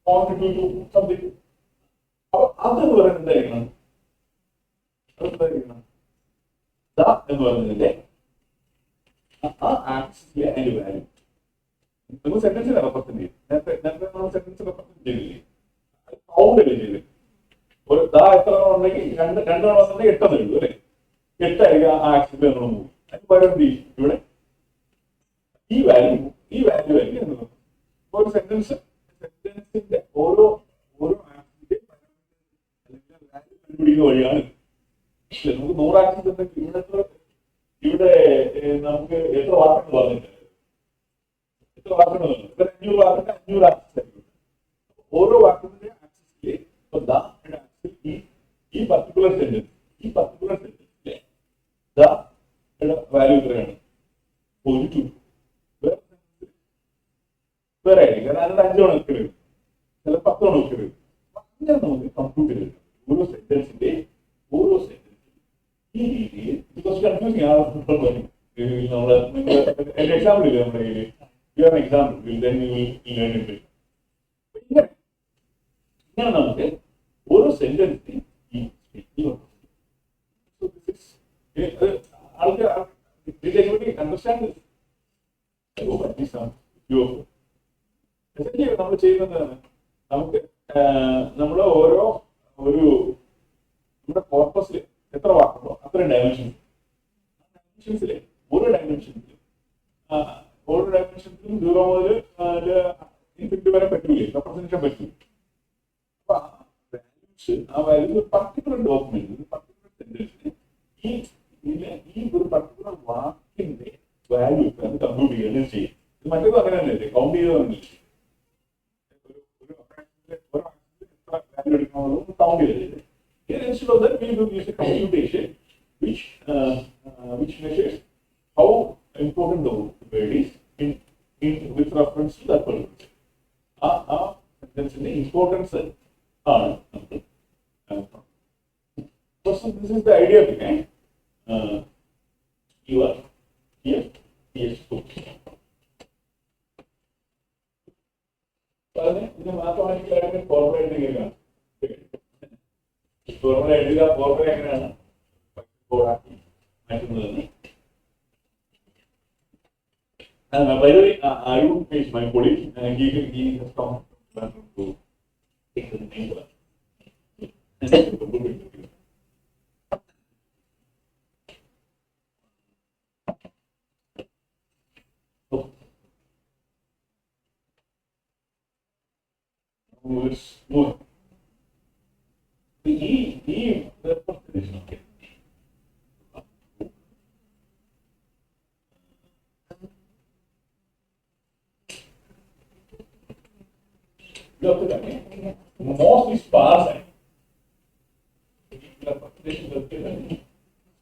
quantity to something. Other than that, axis and value. The sentence is represented. Sentence represented. Count it. Or the ഈ വാല്യൂ ഒരു സെന്റൻസിന്റെ ഓരോ കണ്ടുപിടിക്കുന്ന വഴിയാണ്. നമുക്ക് 100 ആക്സിസ് ഇവിടെ നമുക്ക് എത്ര വാക്കുകൾ പറഞ്ഞിട്ടുണ്ട്? എത്ര വാക്കുകൾ പറഞ്ഞു? 500 വാക്കിന്റെ 500 ആക്സിസ് ആയിരിക്കും. ഓരോ വാക്കിന്റെ ആക്സിസിലെ ഈ പർട്ടിക്കുലർ സെന്റൻസിലെ വാല്യൂ എത്രയാണ്? 1 വേറെ ആയിരിക്കും. കാരണം അതിന്റെ 5 തവണ വെക്കരുത്, ചില 10 തവണ വെക്കരുത്. അങ്ങനെ നമുക്ക് കമ്പ്യൂട്ട് ചെയ്ത് ഓരോ സെന്റൻസിന്റെ ഈ രീതിയിൽ കുറച്ച് കൺഫ്യൂസിങ് ആണ്. നമ്മള് എന്റെ എക്സാമ്പിൾ ഇല്ലേ നമ്മുടെ കയ്യിൽ? എക്സാമ്പിൾ ഇങ്ങനെ നമുക്ക് ഓരോ സെന്റൻസിനെയും അണ്ടർസ്റ്റാൻഡ് നമ്മൾ ചെയ്യുന്നത് നമുക്ക് നമ്മുടെ ഓരോ നമ്മുടെ കോർപ്പസിൽ എത്ര വാക്കുണ്ടോ അത്രയും ഡയമെൻഷൻസിലെ ഓരോ ഡയമെൻഷൻസിലും 0 മുതൽ ഇൻഫിനിറ്റി വരെ പറ്റൂലേ, റെപ്രസെന്റേഷൻ പറ്റൂല. അപ്പൊ ആ വാല്യൂസ് പർട്ടിക്കുലർ ഡോക്യുമെന്റ് പർട്ടിക്കുലർ സെന്റൻസിന് ഈ ഒരു പർട്ടിക്കുലർ വാക്കിന്റെ വാല്യൂ അത് കമ്പ്യൂട്ട് ചെയ്യുകയാണ് ചെയ്യും. ഇത് മറ്റേത് അങ്ങനെ തന്നെയല്ലേ, കൗണ്ട് ചെയ്ത് തന്നെ value എടുക്കാനുള്ളത് കൗണ്ട് ചെയ്തില്ലേ. Instead of that, we will use a computation which measures how important the word is with reference to that purpose. That's the importance ആണ്. First, this is the idea behind you are here, PS2. ഇത് മാത്തമാറ്റിക്കലായിട്ട് ഫോർമുലേറ്റ് ചെയ്യുകയാണ്. ഫോർമുല എഴുതുക, ഫോർമുല എങ്ങനെയാണ് കോഡാക്കി മാറ്റുന്നതെന്ന്. By the way, I would face my colleague and he has come to take the name. More. The first okay. Mostly sparse.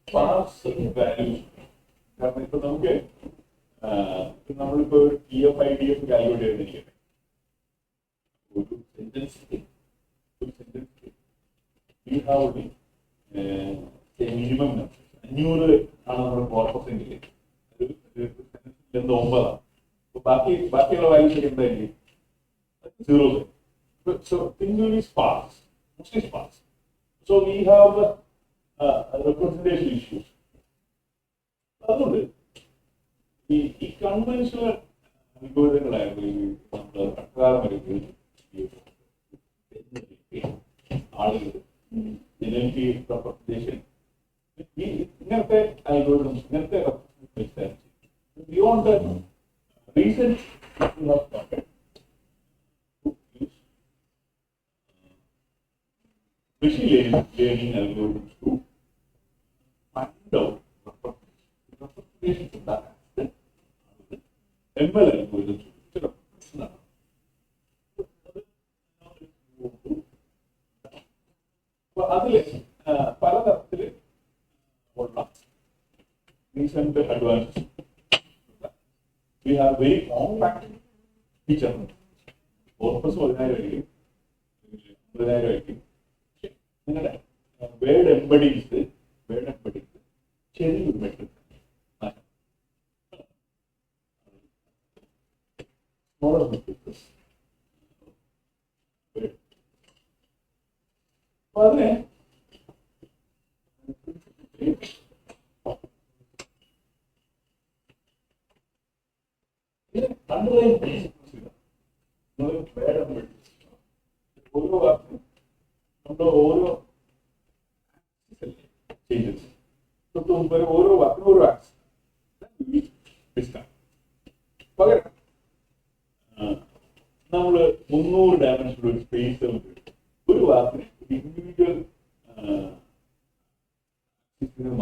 Sparse values. കാരണം ഇപ്പൊ നമുക്ക് നമ്മളിപ്പോ TF-IDF കാൽക്കുലേറ്റ് ചെയ്തിരിക്കുന്നത് ഒരു sentence we have only minimum number 500 ആണ് നമ്മുടെ കോർപ്പസ് എങ്കിൽ അത് 9 ആണ്. ബാക്കിയുള്ള വാല്യൂസ് എന്തായിരിക്കും? 0. So things will be sparse, mostly sparse. So we have representation issues. അതുകൊണ്ട് ഈ കൺവെൻഷണൽ അൽഗോരിതങ്ങളായിരുന്നു നമ്മുടെ പ്രകാരം ആളുകൾ ജനറേറ്റ് റെപ്രസെന്റേഷൻ ഇങ്ങനത്തെ അൽഗോരിതംസ് ഇങ്ങനത്തെ beyond recent machine learning algorithms to find out representation to that extent ML algorithm ചില പ്രശ്നമാണ്. അപ്പൊ അതില് പലതരത്തില് ഉള്ള recent advances. We have very compact feature. Corpus ordinary നിങ്ങളുടെ വേർഡ് എംബഡിങ്സ് ചെറിയൊരു മെട്രിക് സ്മോളർ മെട്രിക്. അപ്പൊ അതിനെ underlying principles വേർഡ് എംബഡിങ്സ് ഓരോ വാക്കിനും നമ്മുടെ ഓരോ ചേഞ്ചസ് തൊട്ട് മുമ്പ് ഓരോ വാക്കിനും ഓരോ ആക്സ് പകരം നമ്മള് 300 ഡയമെൻഷനിൽ ഒരു സ്പേസ് ഒരു വാക്കിന് ഇൻഡിവിജ്വൽ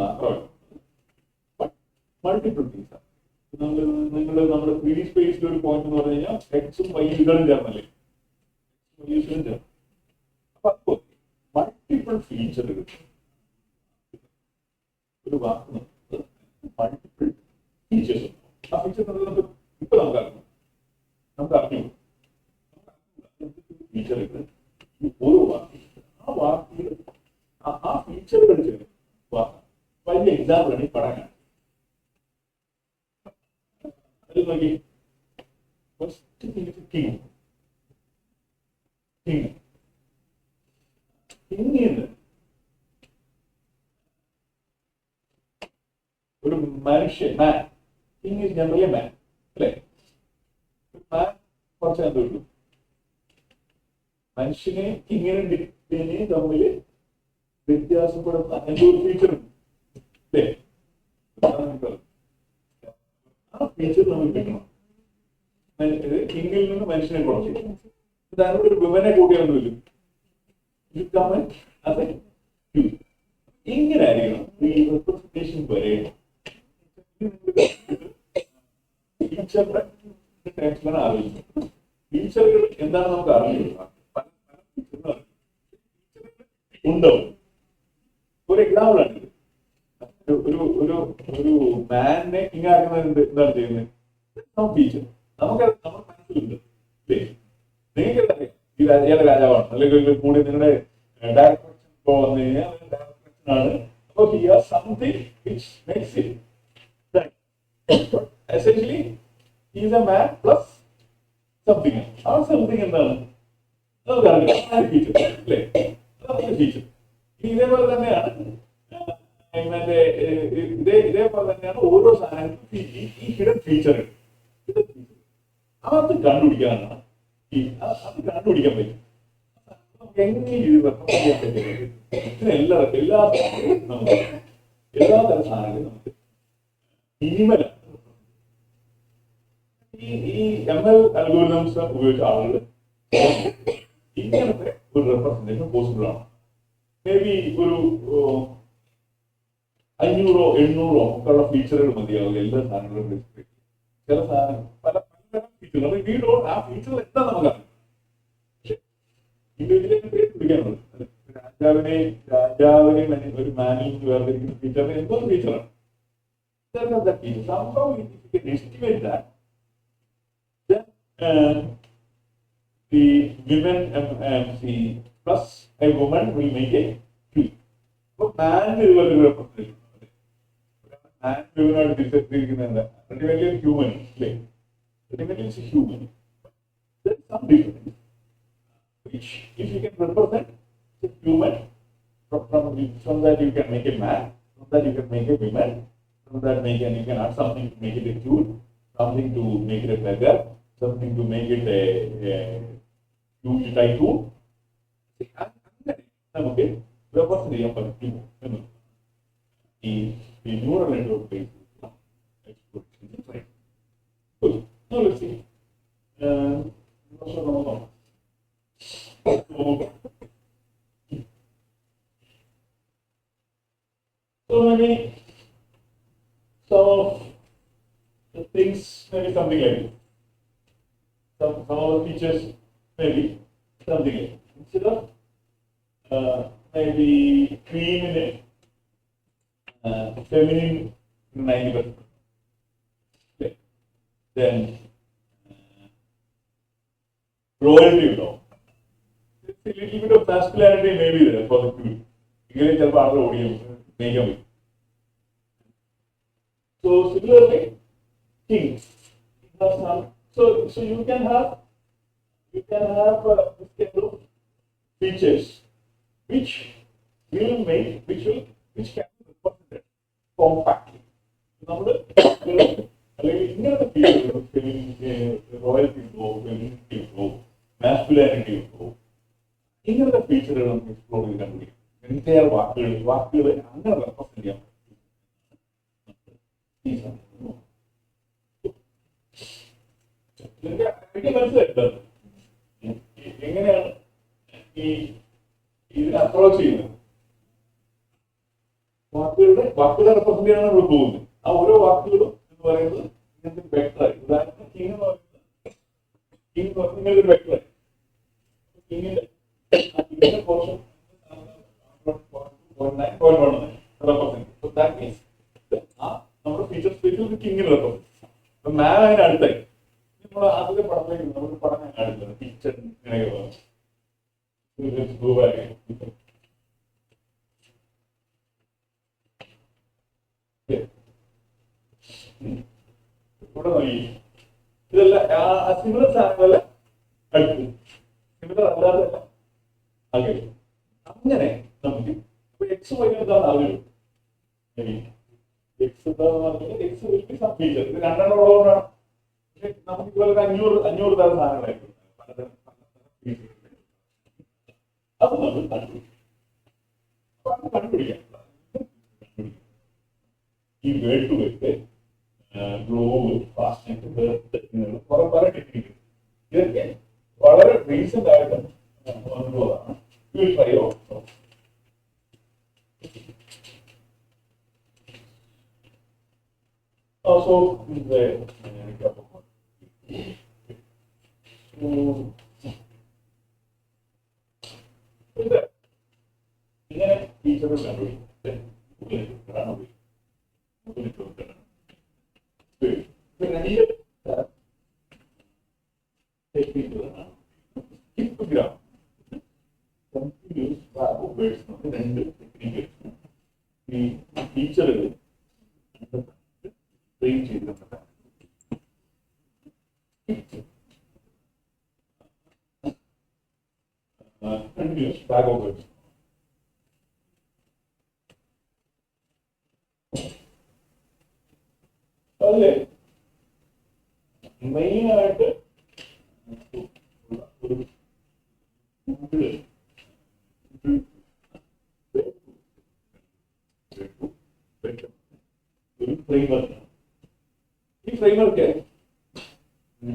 മാത്രമാണ് മൾട്ടിപ്പിൾ തിങ്സ് ആണ്. നിങ്ങൾ നമ്മുടെ 3D സ്പേസിൽ ഒരു പോയിന്റ് എന്ന് പറഞ്ഞു കഴിഞ്ഞാൽ എക്സും വൈകളും ചേർന്നല്ലേ, ചേർന്ന് അപ്പൊ മൾട്ടിപ്പിൾ ഫീച്ചറുകൾ ഒരു വാക്ക് മൾട്ടിപ്പിൾ ഫീച്ചേഴ്സ്. ആ ഫീച്ചർ നമുക്ക് ഇപ്പൊ നമുക്ക് അറിഞ്ഞു ഫീച്ചറുകൾ ഓരോ വാക്ക് ആ വാക്കുകൾ ആ ഫീച്ചറുകൾ ചേർന്ന് വലിയ എക്സാമ്പിളാണ് ഈ പഠനം. അത് നോക്കി കിങ് കിങ് ഒരു മനുഷ്യൻ മാൻ, കിങ് ഈസ് ജനറലി മാൻ അല്ലേ? മാൻ കുറച്ച് കണ്ടുള്ളൂ. മനുഷ്യനെ കിങ്ങിനെയും തമ്മിൽ വ്യത്യാസപ്പെടുന്ന എന്തോ ഒരു ഫീച്ചറുണ്ട് അല്ലേ? ആ ഫീച്ചർ നമ്മൾ കിട്ടണം. കിങ്ങിൽ നിന്ന് മനുഷ്യനെ കുറച്ച് താങ്കൾ ഒരു വിമനെ കൂട്ടിയാണെന്ന് വരും. ഇങ്ങനെ ആയിരിക്കണം ഈ റെപ്രസെന്റേഷൻ വരെയണം. ഫീച്ചറുടെ ടെൻഷനാണ് ആലോചിക്കുന്നത്. ഫീച്ചറുകൾ എന്താണ് നമുക്ക് അറിയുന്നത്? ഉണ്ടാവും. ഒരു എക്സാമ്പിളാണ് ഇത്. ഒരു മാനിനെ ഇങ്ങാക്കുന്നത് എന്താണ് ചെയ്യുന്നത്? ഫീച്ചർ നമുക്ക് നമ്മുടെ മനസ്സിലുണ്ട് അല്ലേ? നിങ്ങൾക്ക് അറിയാം ഏത് രാജാവാണ്, അല്ലെങ്കിൽ കൂടി നിങ്ങളുടെ ഡയറക്ഷൻ ഇപ്പോ വന്നു കഴിഞ്ഞാൽ ഡയറക്ഷൻ ആണ്. അപ്പൊ here something which makes it that essentially he is a man plus something. ആ സംതിങ് എന്താണ്? നമുക്ക് അറിയാം ഫീച്ചർ അല്ലേ? അതാണ് ഫീച്ചർ. ഇതേപോലെ തന്നെയാണ് ഇതേപോലെ തന്നെയാണ് ഓരോ സാധനങ്ങൾക്കും ഈ ഹിഡൻ ഫീച്ചറുകൾ. അത് കണ്ടുപിടിക്കാനാണ് അത് കണ്ടുപിടിക്കാൻ പറ്റും. എങ്ങനെ ചെയ്യാൻ പറ്റും? എല്ലാ തരം സാധനങ്ങളും നമുക്ക് മിനിമലാണ്. ഈ ML അൽഗോരിതംസ് ഉപയോഗിച്ച ആളുകൾ ഇങ്ങനത്തെ ഒരു റെപ്രസെന്റേഷൻ പോസിബിൾ ആണ്. മേ ബി ഒരു 500 800 ഒക്കെ ഉള്ള ഫീച്ചറുകൾ മതിയാവില്ല എല്ലാ സാധനങ്ങളും. ചില സാധനങ്ങൾ പല ഫീച്ചറുകൾ ആ ഫീച്ചറുകൾ എന്താ നമുക്കറിയാം. പക്ഷെ ഇൻഡിവിജ്വലിനെ പിടിക്കാനുള്ളത് രാജാവിനെ ഒരു മാനിൽ നിന്ന് വേർതിരിക്കുന്ന ഫീച്ചറിന് എന്തോ ഫീച്ചറാണ്. Estimate that the women MC plus a woman will make a tree. So man ഇതുപോലെ representation. Man women decide ultimately a human, right? Ultimately it's a human. There is some difference. Which if you can represent a human, from that you can make a man, from that you can make a woman, from that you can add something to make it a tool, something to make it a beggar, something to make it a huge tycoon. അങ്ങനെ നമുക്ക് represent ചെയ്യാൻ പറ്റും എന്ന് ഈ neural network based exploration. Now let's see. So maybe some of the things maybe something like this. some of the features maybe something like instead of maybe feminine feminine 90%. Okay. Then royalty, you know. It's a little bit of masculinity maybe there for the queen. So similarly, king has some. So you can have this kind of features which can be represented compactly. നമ്മുടെ അല്ലെങ്കിൽ ഇങ്ങനത്തെ ഫീച്ചറുകൾ റോയൽറ്റി ഉണ്ടോ, ഫെമിനിറ്റി ഉണ്ടോ, മാസ്കുലാരിറ്റി ഉണ്ടോ, ഇങ്ങനത്തെ ഫീച്ചറുകൾ നമുക്ക് എക്സ്പ്ലോർ ചെയ്ത് കണ്ടുപിടിക്കും. എന്തെയാ വാക്കുകൾ അങ്ങനെ റെപ്രസെന്റ് ചെയ്യാൻ മനസ്സിലായിട്ടത് എങ്ങനെയാണ് ഇതിനെ അപ്രോച്ച് ചെയ്യുന്നത്. വാക്കുകളെ റെപ്രസെന്റ് ചെയ്യാനാണ് നമ്മൾ പോകുന്നത്. ആ ഓരോ വാക്കുകളും എന്ന് പറയുന്നത് ഇങ്ങനത്തെ വെക്ടറായി. ഉദാഹരണത്തിന് കിങ് എന്ന് പറയുന്നത് ഇങ്ങനത്തെ ഒരു വെക്ടറായി. കിങ്ങിന്റെ പോർഷൻ നമ്മുടെ ഫീച്ചർ സ്പേസിൽ കിങ്ങിന് റെപ്രസെന്റ്. അപ്പൊ മാൻ അതിന് അടുത്തായി. നമ്മൾ ആദ്യത്തെ പടത്തേക്ക് നമ്മുടെ പടം ഞാൻ അടുത്തത് ടീച്ചർ ഇവിടെ നോക്കി ഇതെല്ലാം സിമിലർ സാധനങ്ങളല്ല അടുത്ത്, സിമിലർ അല്ലാതെ അകലെ. അങ്ങനെ നമുക്ക് എക്സ് വൈ എന്താണ് ആഗ്രഹം. എക്സ് എന്താണെന്ന് പറഞ്ഞാൽ എക്സ് വലിയ സം ഫീച്ചർ ഇത് രണ്ടെണ്ണം ഉള്ളതുകൊണ്ടാണ്. പക്ഷെ നമുക്ക് ഇതുപോലെ 500 തരം സാധനങ്ങളായിരിക്കും പലതരം അത് നമ്മൾ കണ്ടുപിടിക്കാം. ഈ word to word GloVe fast കുറെ പല ടെക്നിക്ക് ഇതൊക്കെ വളരെ റീസെന്റ് ആയിട്ട് വന്നുള്ളതാണ്. Try out. Also, ഇങ്ങനെ ടീച്ചറുകൾ കണ്ടുപിടിക്കും. ടീച്ചറുകൾ ട്രെയിൻ ചെയ്തിട്ടുണ്ട്. അതില് മെയിനായിട്ട് ഒരു ഫ്രെയിംവർക്ക്. ഈ ഫ്രെയിംവർക്ക്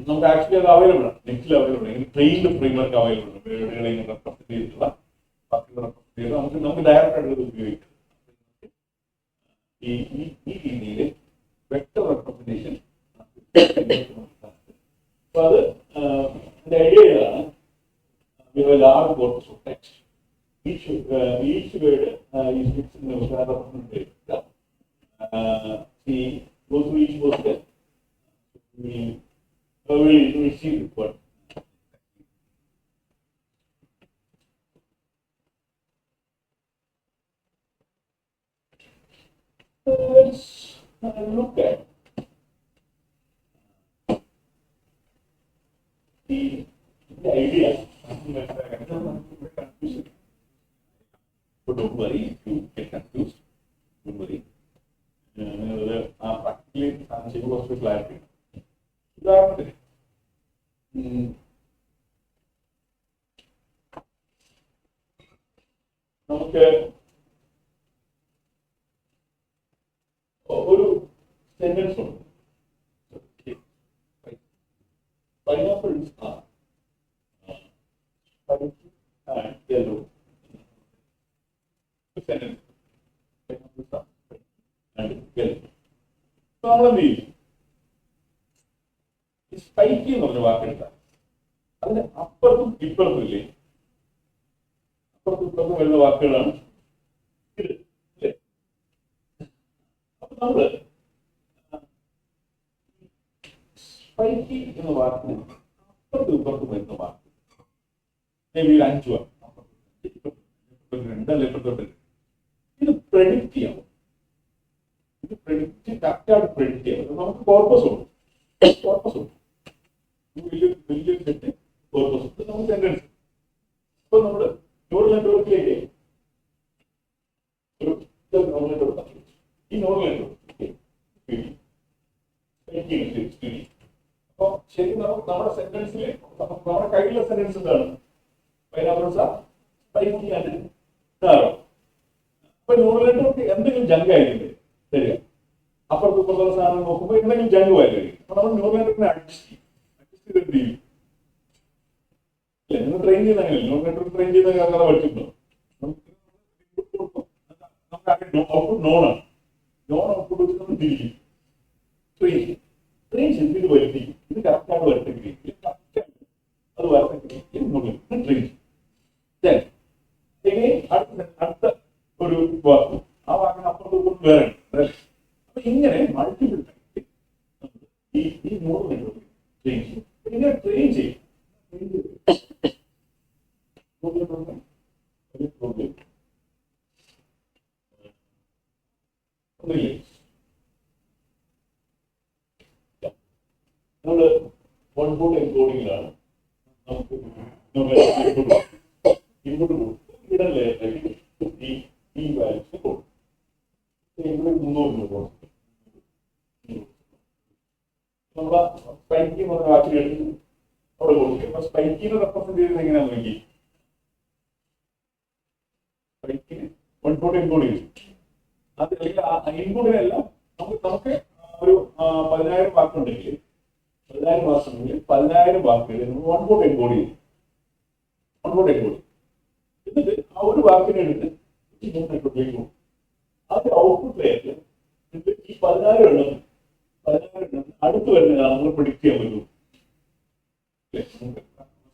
നമുക്ക് ആക്ച്വലി അത് അവൈലബിൾ ആണ്, നെറ്റിൽ അവൈലബിൾ ആണ്. ട്രെയിൻഡ് ഫ്രെയിംവർക്ക് അവൈലബിൾ ആണ്. വേർഡുകളെ റെപ്രസെന്റ് ചെയ്തിട്ടുള്ള വാക്കുകൾ റെപ്രസെന്റ് ചെയ്ത് നമുക്ക് ഡയറക്റ്റ് ആയിട്ട് ഉപയോഗിക്കാം. ഈ രീതിയിൽ വെക്ടർ റെപ്രസെന്റേഷൻ. അപ്പൊ അത് ഐഡിയ ഇതാണ്. Large corpus of text. Each word is fixed in the representation. Go through each word. We see the word. Let's look at the idea. But don't worry if you get confused. Don't worry. Practically, answer was with clarity. നമുക്ക് ഒരു സെന്റൻസ് ഉണ്ട്. Pineapples are yellow. Sentence. Pineapples are and yellow. So നമ്മൾ എന്ത് ചെയ്യും? സ്പൈക്കി എന്ന് പറഞ്ഞ വാക്കെടുത്താൽ അതിന് അപ്പുറത്തും ഇപ്പുറത്തും ഇല്ലേ, അപ്പുറത്തും ഇപ്പുറത്തും വരുന്ന വാക്കുകളാണ് ഇത് അല്ലേ. അപ്പൊ നമ്മള് സ്പൈക്കി എന്ന വാക്കിന് അപ്പുറത്തും ഇപ്പുറത്തും വരുന്ന വാക്ക് ഒരു 5 വാക്ക് രണ്ടല്ല ഇപ്പുറത്തോട്ട് ഇത് പ്രെഡിക്റ്റ് ചെയ്യാം. ഇത് പ്രെഡിക്റ്റ് കറക്റ്റായിട്ട് പ്രെഡിക്റ്റ് ചെയ്യാം. നമുക്ക് കോർപ്പസ് ഉണ്ട്, കോർപ്പസ് ഉണ്ട്, വലിയ സെറ്റ് കോർപ്പസ് ഉണ്ട്, നമുക്ക് സെന്റൻസ്. അപ്പൊ നമ്മള് ന്യൂറൽ നെറ്റ്വർക്കിലേക്ക് ഒരു ന്യൂറൽ നെറ്റ്വർക്ക്, ഈ ന്യൂറൽ നെറ്റ്വർക്ക് അപ്പൊ ശരി നമ്മുടെ സെന്റൻസിൽ നമ്മുടെ കയ്യിലുള്ള സെന്റൻസ് എന്താണ്? Pineapples spiky and taro. അപ്പൊ ന്യൂറൽ നെറ്റ്വർക്ക് എന്തെങ്കിലും ജങ്ക് ആയിരിക്കില്ലേ തരിക, അപ്പുറത്ത് ഇപ്പുറത്തുള്ള സാധനം നോക്കുമ്പോൾ എന്തെങ്കിലും ജങ്ക് ആയിരിക്കും. അപ്പൊ നമ്മൾ ന്യൂറൽ നെറ്റ്വർക്കിനെ അഡ്ജസ്റ്റ് ചെയ്യും. അഡ്ജസ്റ്റ് ചെയ്ത് എന്ത് ചെയ്യും? അല്ലെ, നിങ്ങൾ ട്രെയിൻ ചെയ്യുന്ന അങ്ങനെയല്ല. ന്യൂറൽ നെറ്റ്വർക്ക് ട്രെയിൻ ചെയ്യുന്ന കഥ പഠിച്ചിട്ടുണ്ടോ? നമുക്ക് ഔട്ട്പുട്ട് നോണാണ്. നോൺ ഔട്ട്പുട്ട് വെച്ച് നമ്മൾ തിരിക്കും, ട്രെയിൻ ചെയ്യും. ട്രെയിൻ ചെയ്ത് ഇത് വരുത്തിക്കും. ഇത് കറക്റ്റായിട്ട് വരുത്തിക്കും, ഇത് കറക്റ്റായിട്ട് അത് വരുത്തിക്കും, ട്രെയിൻ ചെയ്യും. അടുത്ത ഒരു വാക്ക്, ആ വാക്കിന് അപ്പുറത്ത് വേറെ ഉണ്ട്. അപ്പൊ ഇങ്ങനെ മൾട്ടിപ്പിൾ ടൈം ഈ ന്യൂറൽ നെറ്റ്വർക്ക് ട്രെയിൻ ചെയ്യും. ഇങ്ങനെ ട്രെയിൻ ചെയ്യും. നമ്മള് ഓൺബോർഡ് എൻകോഡിങ്ങിലാണ് നമുക്ക് ഇൻപുട്ട് കൊടുക്കും. ഇടം ലെയറിലേക്ക് ഈ വാല്യൂസ് കൊടുക്കും. ഇവിടെ 300 രൂപ നമ്മളെ സ്പൈക്കി എന്ന വാക്കിൽ എടുത്ത് അവിടെ കൊടുക്കും. അപ്പൊ സ്പൈക്കിനെ റെപ്രസെന്റ് ചെയ്യുന്നത് എങ്ങനെയാണെന്ന് നോക്കി, സ്പൈക്കിന് ഓൺബോർഡ് എൻകോഡ് ചെയ്യും. അത് അല്ലെങ്കിൽ ഇൻപുട്ടിനെല്ലാം നമുക്ക് ഒരു 10,000 വാക്കുണ്ടെങ്കിൽ 10,000 വാക്കുണ്ടെങ്കിൽ 10,000 വാക്കുകൾ ഓൺബോർഡ് എൻകോഡ് ചെയ്യും. ഓൺബോർഡ് എൻകോഡ് എന്നിട്ട് ആ ഒരു വാക്കിനെ എടുത്ത് നെറ്റ്വർക്കിലേക്ക് അത് ഔട്ട്പുട്ട് ലെയറിൽ ഈ 10,000 എണ്ണം അടുത്ത് വരുന്നതാണ് നമ്മൾ പ്രിഡിക്റ്റ് ചെയ്യാൻ പറ്റും.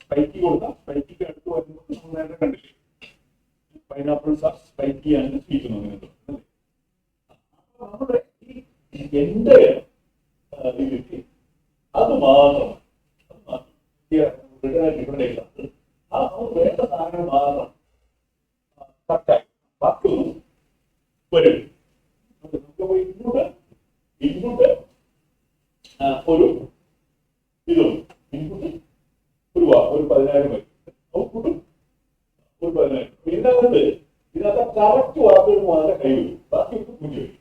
സ്പൈക്കി കൊടുത്താൽ സ്പൈക്കിക്ക് അടുത്ത് വരുന്നത് നമ്മൾ നേരത്തെ കണ്ടില്ലേ, pineapples are spiky and sweet അങ്ങനെ. നമ്മുടെ എന്റെ ഇതിൽ അത് മാത്രം ഡിഫറെന്റ് എക്സാമ്പിൾ ആ വേണ്ട സാധനങ്ങൾ മാത്രം കറക്റ്റായി ബാക്കിയൊന്നും വരും. ഇൻപുട്ട് ഒരു ഇതും ഇൻപുട്ട് ഒരു 10,000 വരും, ഔട്ട്പുട്ട് ഒരു 10,000. ഇതിനകത്ത് കറക്റ്റ് വാക്കുകൾ മാത്രമേ കൈവരും, ബാക്കി 0 വരും.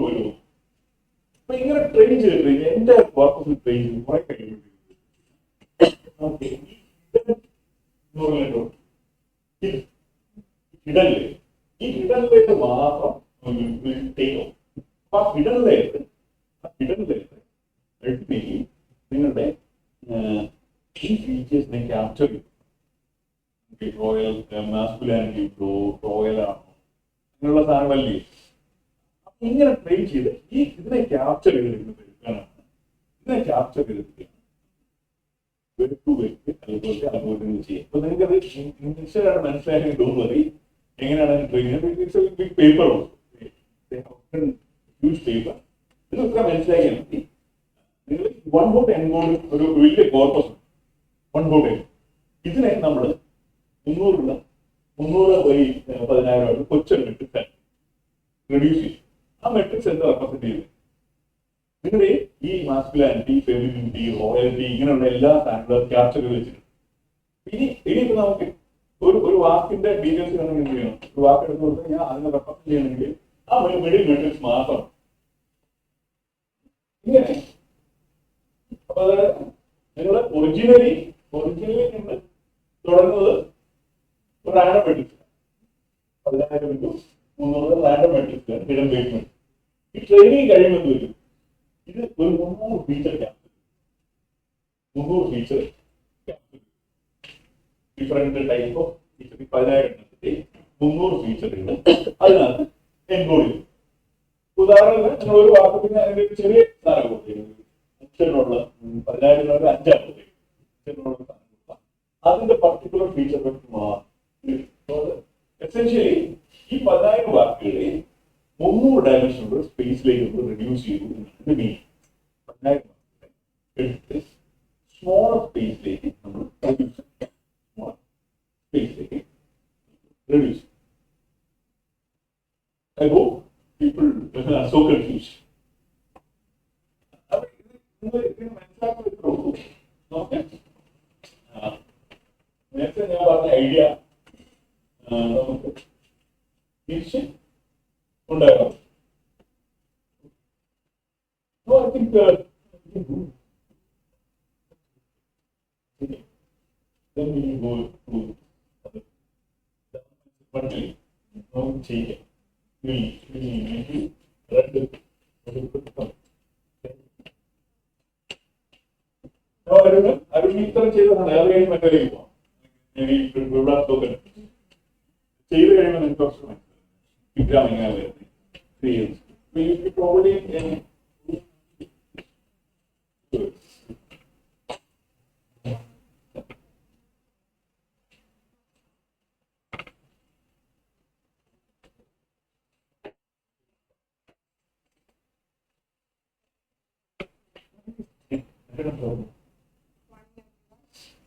വരുമോ? അപ്പൊ ഇങ്ങനെ ട്രെയിൻ ചെയ്ത് എന്റെ കോർപ്പസിൽ ട്രെയിൻ ചെയ്ത് കുറെ കഴിയും. ഹിഡനില് ഈ ഹിഡനിലേക്ക് മാത്രം ചെയ്യും. അപ്പൊ ആ ഹിഡനിലേക്ക് അൾട്ടിമേറ്റ്ലി നിങ്ങളുടെ ഈ ഫീച്ചേഴ്സിനെ ക്യാപ്ചർ ചെയ്യും. റോയൽ മാസ്കുലാനിറ്റി റോയൽ ആണോ അങ്ങനെയുള്ള സാധനങ്ങളല്ലേ. ഇങ്ങനെ ട്രെയിൻ ചെയ്ത് ഇതിനെ ക്യാപ്ചർ ചെയ്തെടുക്കാനാണ്. ഇതിനെ ക്യാപ്ചർ ചെയ്തെടുക്കുകയാണ് അതുപോലെ ചെയ്യും. അപ്പൊ നിങ്ങൾക്കത് ഇൻഷുറായിട്ട് മനസ്സിലാക്കാൻ തോന്നുന്നത് എങ്ങനെയാണ് ട്രെയിൻ ചെയ്യുന്നത്. പേപ്പർ യൂസ് പേപ്പർ ഇതൊക്കെ മനസ്സിലാക്കിയാൽ മതി. നിങ്ങൾ വൺ ബോട്ട് എൻകോഡ് ഒരു വലിയ കോർപ്പസ് വൺ ബോട്ട് ഇതിനെ നമ്മൾ 300 by 10,000 കൊച്ചു മെട്രിക്സ് റെഡ്യൂസ് ചെയ്യും. ആ മെട്രിക്സ് എന്താ റെപ്രസെന്റ് ചെയ്യുന്നത്? നിങ്ങളുടെ ഈ മാസ്കുലാനിറ്റി, ഫെമിനിറ്റി, റോയൽറ്റി ഇങ്ങനെയുള്ള എല്ലാ സാധനങ്ങളും ക്യാപ്ചർ ചെയ്ത് വെച്ചിട്ടുണ്ട്. ഇനിയിപ്പോ നമുക്ക് ഒരു വാക്കിന്റെ ഡീറ്റെയിൽസ് വേണമെങ്കിൽ എന്ത് ചെയ്യണം? ഒരു വാക്ക് എടുത്ത് കൊടുത്ത് ഞാൻ അതിനെ റെപ്രസെന്റ് ചെയ്യണമെങ്കിൽ ആ മിഡിൽ മെട്രിക്സ് മാത്രം ഇങ്ങനെ. അപ്പൊ അതായത് നിങ്ങൾ ഒറിജിനലി നിങ്ങൾ തുടങ്ങുന്നത് ഒരു random matrix 10,000 random matrix hidden basement. ഈ ട്രെയിനിങ് കഴിയുമെന്ന് വരും ഇത് ഒരു 300 feature capture 300 feature different type of feature 10,000 300 ഫീച്ചറുകൾ അതിനകത്ത് എൻകോഡ് ചെയ്യും. ഉദാഹരണത്തിന് നിങ്ങൾ ഒരു വാക്ക് പിന്നെ അതിന്റെ ചെറിയ സാധനം കൊടുത്തിരുന്നു 5 10,000 5 കൊടുത്തിരിക്കും. ഫീച്ചർ എസെൻഷ്യലി ഈ 10,000 വാക്കുകളെ 300 ഡയമെൻഷനുള്ള സ്പേസിലേക്ക് റിഡ്യൂസ് ചെയ്തു എന്നതിന്റെ മീനിങ്. 10,000 വാക്കുകളെ എടുത്ത് സ്മോളർ സ്പേസിലേക്ക് നമ്മൾ റിഡ്യൂസ് ചെയ്യും. സ്മോളർ സ്പേസിലേക്ക് റിഡ്യൂസ് ചെയ്യും. I hope people are so confused. നേരത്തെ ഞാൻ പറഞ്ഞ ഐഡിയ നമുക്ക് തിരിച്ച് ഉണ്ടാകാം. I think then we go to നമുക്ക് ചെയ്യാം. അരുൺ ഇത്തരം ചെയ്തതാണ്. അത് കഴിഞ്ഞ് മറ്റേക്ക് പോവാം. ചെയ്ത് കഴിയുമ്പോൾ നിങ്ങൾക്ക് കുറച്ച് മനസ്സിലാവും എങ്ങനെ വരുന്നത്.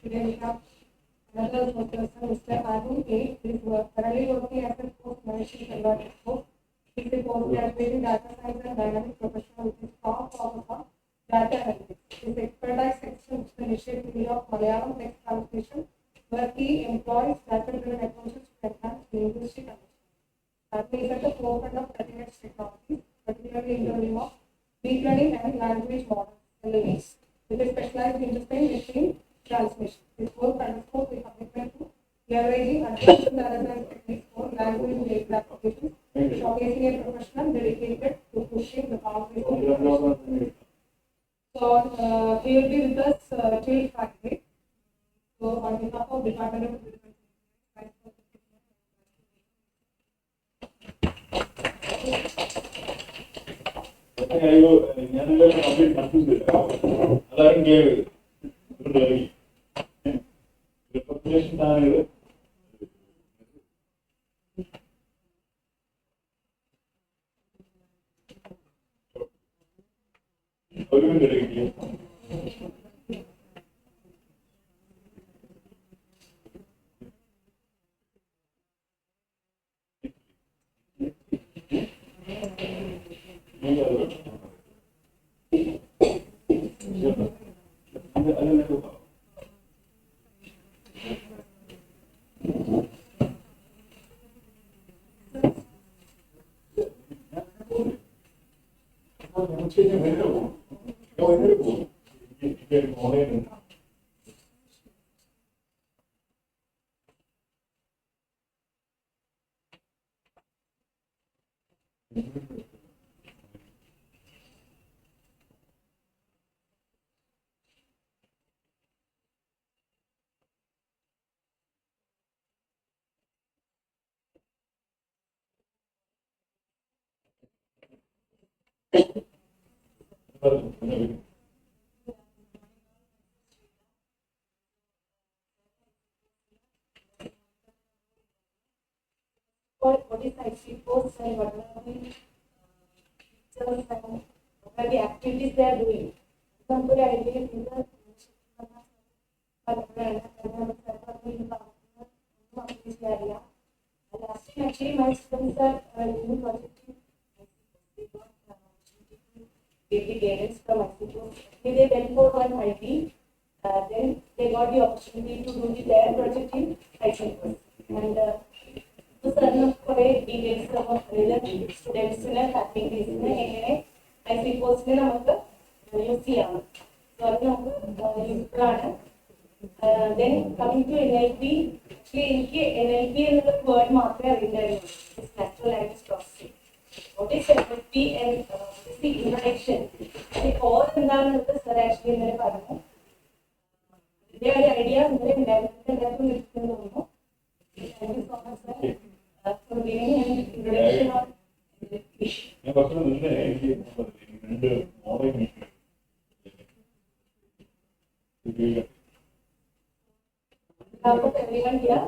Today we have another professor, Mr. Arun A. He is currently working as a post-management consultant course. He is a postgraduate data science and dynamic professional with a strong focus on data analytics. His expertise extends to the initial field of Malayalam text translation, where he employs data-driven approaches to enhance linguistic understanding. He is at the forefront of cutting-edge technologies, particularly in the realm of deep learning and language models (LLMs), with a specialized interest in machine transmission. This work underscores the commitment to leveraging advanced analysis techniques for language-based applications, showcasing a professional dedicated to pushing the boundaries of information. So he will be with us till Friday. So on behalf of Department of ഞാനെല്ലാം കംപ്ലീറ്റ് കൺഫ്യൂസ് ചെയ്ത അതാരും ക്ലിയർ ചെയ്ത് റിപ്രസന്റേഷൻ ആണിത്. ഒരു മിനിറ്റ് എടുക്കില്ല. What is IC posts and what are the features and what are the activities they are doing? Some good ideas in the area. And actually my students are in project get the guidance from IC. They went for one IT, then they got the opportunity to do their project in IC. And certain correct details of students and activities in IC post use ചെയ്യാം. Then coming to NLP, എനിക്ക് NLP എന്നുള്ള വേർഡ് മാത്രമേ അറിയുന്നുള്ളൂ. Natural language processing. What is NLP and what is the introduction? The core എന്താണെന്നുള്ളത് സർ ആക്ച്വലി ഇന്നലെ പറഞ്ഞു. ഇതിന്റെ ഒരു ഐഡിയ ഇന്നലെ എല്ലാവർക്കും ലഭിക്കുന്നു തോന്നുന്നു. Thank you so much, sir. For giving an introduction on NLP. ഞാൻ പറഞ്ഞു നിന്നെ എനിക്ക് രണ്ട് model meeting everyone here.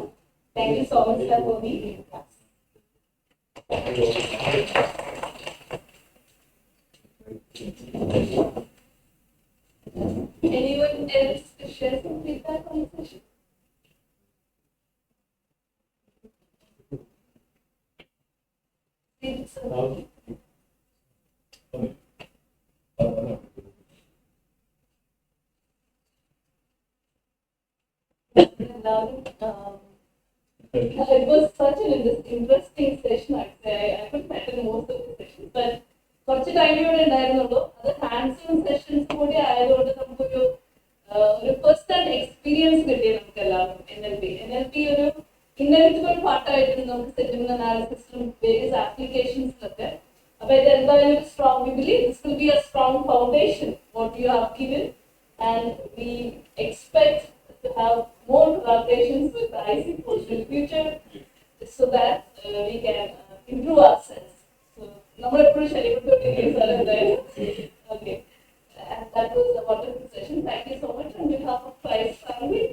Thank you so much, sir, for the class. Anyone else to share some feedback on the session? Please, sir. It was such an interesting session. I'd say I couldn't attend most of the sessions, but കുറച്ച് ടൈമിലൂടെ ഉണ്ടായിരുന്നുള്ളൂ. അത് ഹാൻഡ്സ് ഓൺ സെഷൻസ് കൂടി ആയതുകൊണ്ട് നമുക്കൊരു ഫസ്റ്റ് ഹാൻഡ് എക്സ്പീരിയൻസ് കിട്ടിയ നമുക്ക് എല്ലാവർക്കും NLP ഒരു ഇന്നവിറ്റബിൾ പാർട്ടായിട്ട് നമുക്ക് സെറ്റിൽമെന്റ് അനാലിസിസിലും വേരിയസ് ആപ്ലിക്കേഷൻസിലൊക്കെ. അപ്പൊ ഇത് എന്തായാലും strong we believe this will be A strong foundation what you have given and we expect to have more collaborations with the IC Post in the future so that we can improve ourselves. So, number of okay. And that was a wonderful session. Thank you so much on behalf of Price family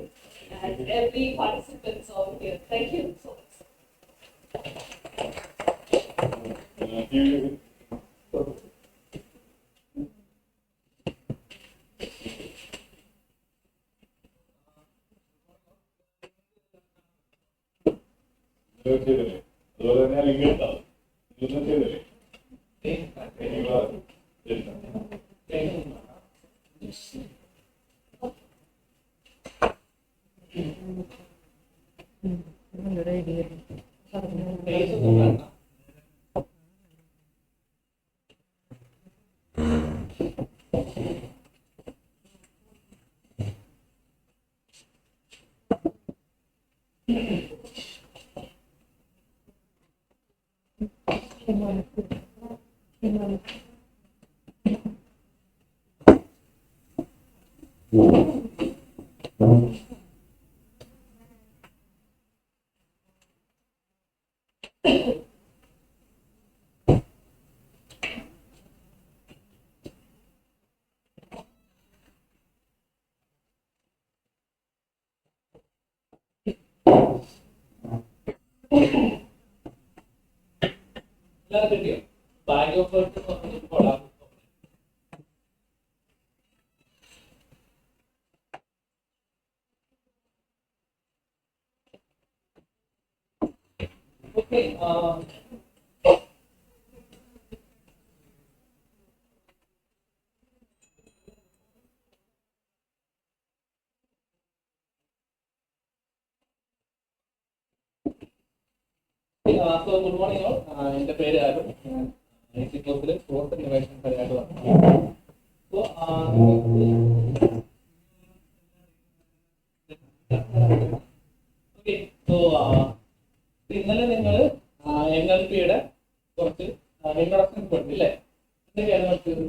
and every participant over here. Thank you so much. അതുപോലെ തന്നെ ലിങ്ക് ഉണ്ടാവും ചെയ്തല്ലേ bag of okay. So good morning all. In the പേര് ആരും ഇൻസ്റ്റിറ്റ്യൂട്ടിലെ സ്പോർട്സ് ഇന്നോവേഷൻ പരിപാടിയാണ്. So okay. So ഇന്നലെ നിങ്ങൾ NLPയുടെ കുറച്ച് ഇൻട്രൊഡക്ഷൻ കൊടുത്തില്ലേ? എന്തൊക്കെയാണ് പഠിച്ചത്?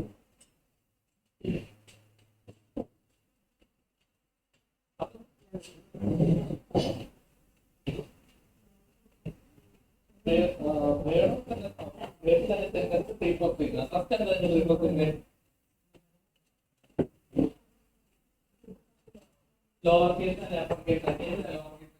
Lower case and upper case again, lower case.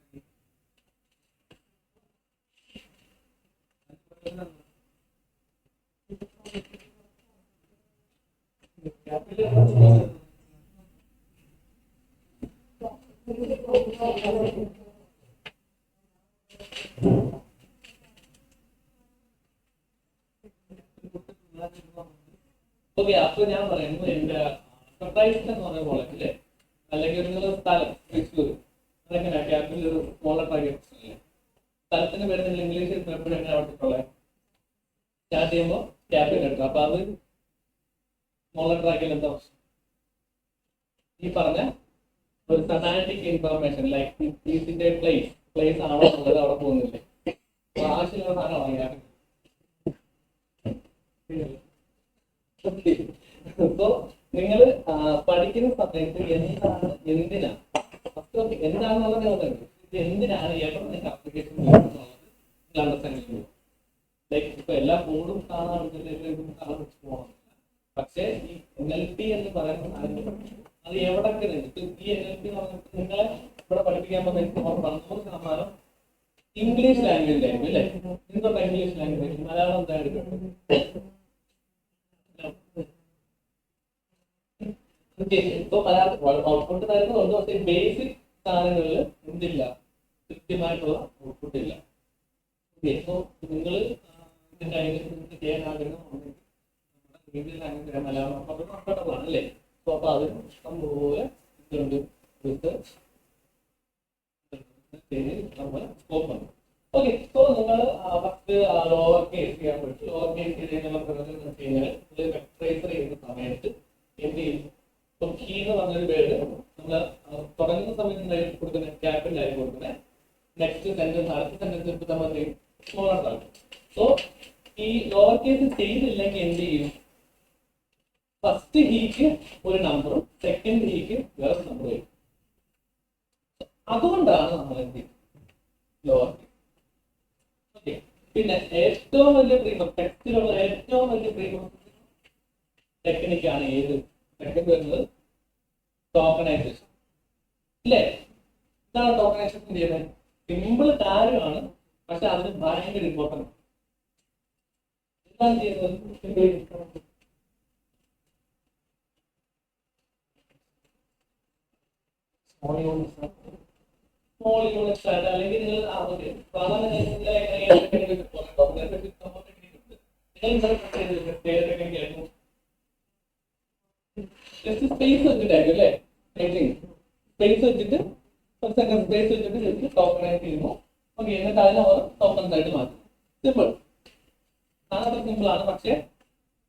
Okay, അപ്പൊ ഞാൻ പറയുന്നു എന്റെ സർപ്രൈസ് എന്ന് പറഞ്ഞ കോളേജില് അല്ലെങ്കിൽ ഒരു സ്ഥലം തൃശ്ശൂർ അതെങ്ങനെയാ ക്യാപിറ്റൽ ഒരു സ്മോളർ ടാർഗറ്റ് അല്ലേ? സ്ഥലത്തിന് പേര് നിങ്ങൾ ഇംഗ്ലീഷിൽ എപ്പോഴും എങ്ങനെ പഠിച്ചിട്ടുള്ളത്? സ്റ്റാർട്ട് ചെയ്യുമ്പോൾ ക്യാപിറ്റൽ എടുക്കും. അപ്പൊ അത് സ്മോളർ ട്രാക്കിൽ എന്താ ഈ പറഞ്ഞ ഒരു സെമാന്റിക് ഇൻഫർമേഷൻ ലൈക്ക് ഇതിന്റെ പ്ലേസ് ആണോ എന്നുള്ളത് അവിടെ പോകുന്നില്ലേ? ആവശ്യമുള്ള സാധനമാണ് ക്യാപിറ്റൽ. സോ നിങ്ങൾ പഠിക്കുന്ന സമയത്ത് എന്താണെന്നുള്ളത് ഇത് എന്തിനാണ് എവിടെ നിങ്ങൾക്ക് ആപ്ലിക്കേഷൻ എന്നുള്ളത് നിങ്ങൾ അണ്ടർസ്റ്റാൻഡ് ചെയ്യുന്നു. ലൈക്ക് ഇപ്പൊ എല്ലാ ബോർഡും കാണാൻ പോകണം. പക്ഷേ ഈ NLP എന്ന് പറയുന്ന അത് എവിടൊക്കെ ഈ NLP എന്ന് പറഞ്ഞിട്ട് നിങ്ങളെ ഇവിടെ പഠിപ്പിക്കാൻ പോകുന്ന എനിക്ക് 90% ഇംഗ്ലീഷ് ലാംഗ്വേജ് ആയിരിക്കും അല്ലേ? എന്തുകൊണ്ട് ഇംഗ്ലീഷ് ലാംഗ്വേജ്? മലയാളം എന്തായിരിക്കും? ഇപ്പൊ മലയാളം ഔട്ട്പുട്ട് തരുന്നുണ്ട്, പക്ഷേ ബേസിക് സാധനങ്ങളിൽ എന്തില്ല, കൃത്യമായിട്ടുള്ള ഔട്ട്പുട്ട് ഇല്ല. സോ നിങ്ങൾ ഇതിന്റെ ഐഡന്റിഫിക്കേഷൻ ചെയ്യാൻ ആഗ്രഹമുണ്ടെങ്കിൽ നമ്മുടെ ഇംഗ്ലീഷ് ലാംഗ്വേജ് മലയാളം കംഫർട്ടബിൾ ആണ് അല്ലേ? സോ അപ്പൊ അതിന് ഇഷ്ടംപോലെ ഇതുണ്ട്, റിസർച്ച് സ്കോപ്പ് ഉണ്ട്. ഓക്കെ, സോ നിങ്ങൾ ഫസ്റ്റ് ലോവർ കേസ് ചെയ്യാൻ പറ്റും. ലോവർ കേസ് ചെയ്തതിനുള്ള പ്രയോജനം എന്ന് വെച്ച് കഴിഞ്ഞാൽ വെക്ടറൈസർ ചെയ്യുന്ന സമയത്ത് എന്ത് ചെയ്യും? ഇപ്പം കീ എന്ന് പറഞ്ഞൊരു വേർഡ് നമ്മൾ തുടങ്ങുന്ന സമയത്ത് കൊടുക്കുന്ന ക്യാപിറ്റൽ ആയി കൊടുക്കുന്നത്, നെക്സ്റ്റ് സെന്റൻസ് അടുത്ത സെന്റൻസ് എടുത്ത് നമ്മൾ എന്ത് ചെയ്യും? സ്മോളർ ആക്കും. സോ ഈ ലോവർ കേസ് ചെയ്തില്ലെങ്കിൽ എന്ത് ചെയ്യും? ഫസ്റ്റ് ഹീക്ക് ഒരു നമ്പറും സെക്കൻഡ് ഹീക്ക് വേറെ നമ്പർ വരും. അതുകൊണ്ടാണ് നമ്മൾ എന്ത് ചെയ്യും? Lower case. ഓക്കെ, പിന്നെ ഏറ്റവും വലിയ ടെക്സ്റ്റിലുള്ള ഏറ്റവും വലിയ ടെക്നിക്കാണ് ഏത്? സെക്കൻഡ് വരുന്നത് ടോക്കണൈസേഷൻ ഇല്ലേ? ഇതാണ് ടോക്കണൈസേഷൻ ചെയ്യുന്നത്. സിമ്പിൾ കാര്യമാണ്, പക്ഷെ അതിന് ഭയങ്കര ഇമ്പോർട്ടൻ്റ്. എന്താണ് ചെയ്യുന്നത്? സ്മോൾ യൂണിറ്റ്സ് ആയിട്ട് അല്ലെങ്കിൽ നിങ്ങൾ സ്പേസ് വെച്ചിട്ടായിരിക്കും അല്ലേ? സ്പേസ് വെച്ചിട്ട് സ്പേസ് വെച്ചിട്ട് ജസ്റ്റ് ടോക്കണൈസ് ചെയ്യുന്നു. ഓക്കെ, എന്നിട്ട് അതിനെ ഓരോ ടോക്കൺസ് ആയിട്ട് മാറ്റും. സിമ്പിൾ, വളരെ സിമ്പിൾ ആണ്, പക്ഷെ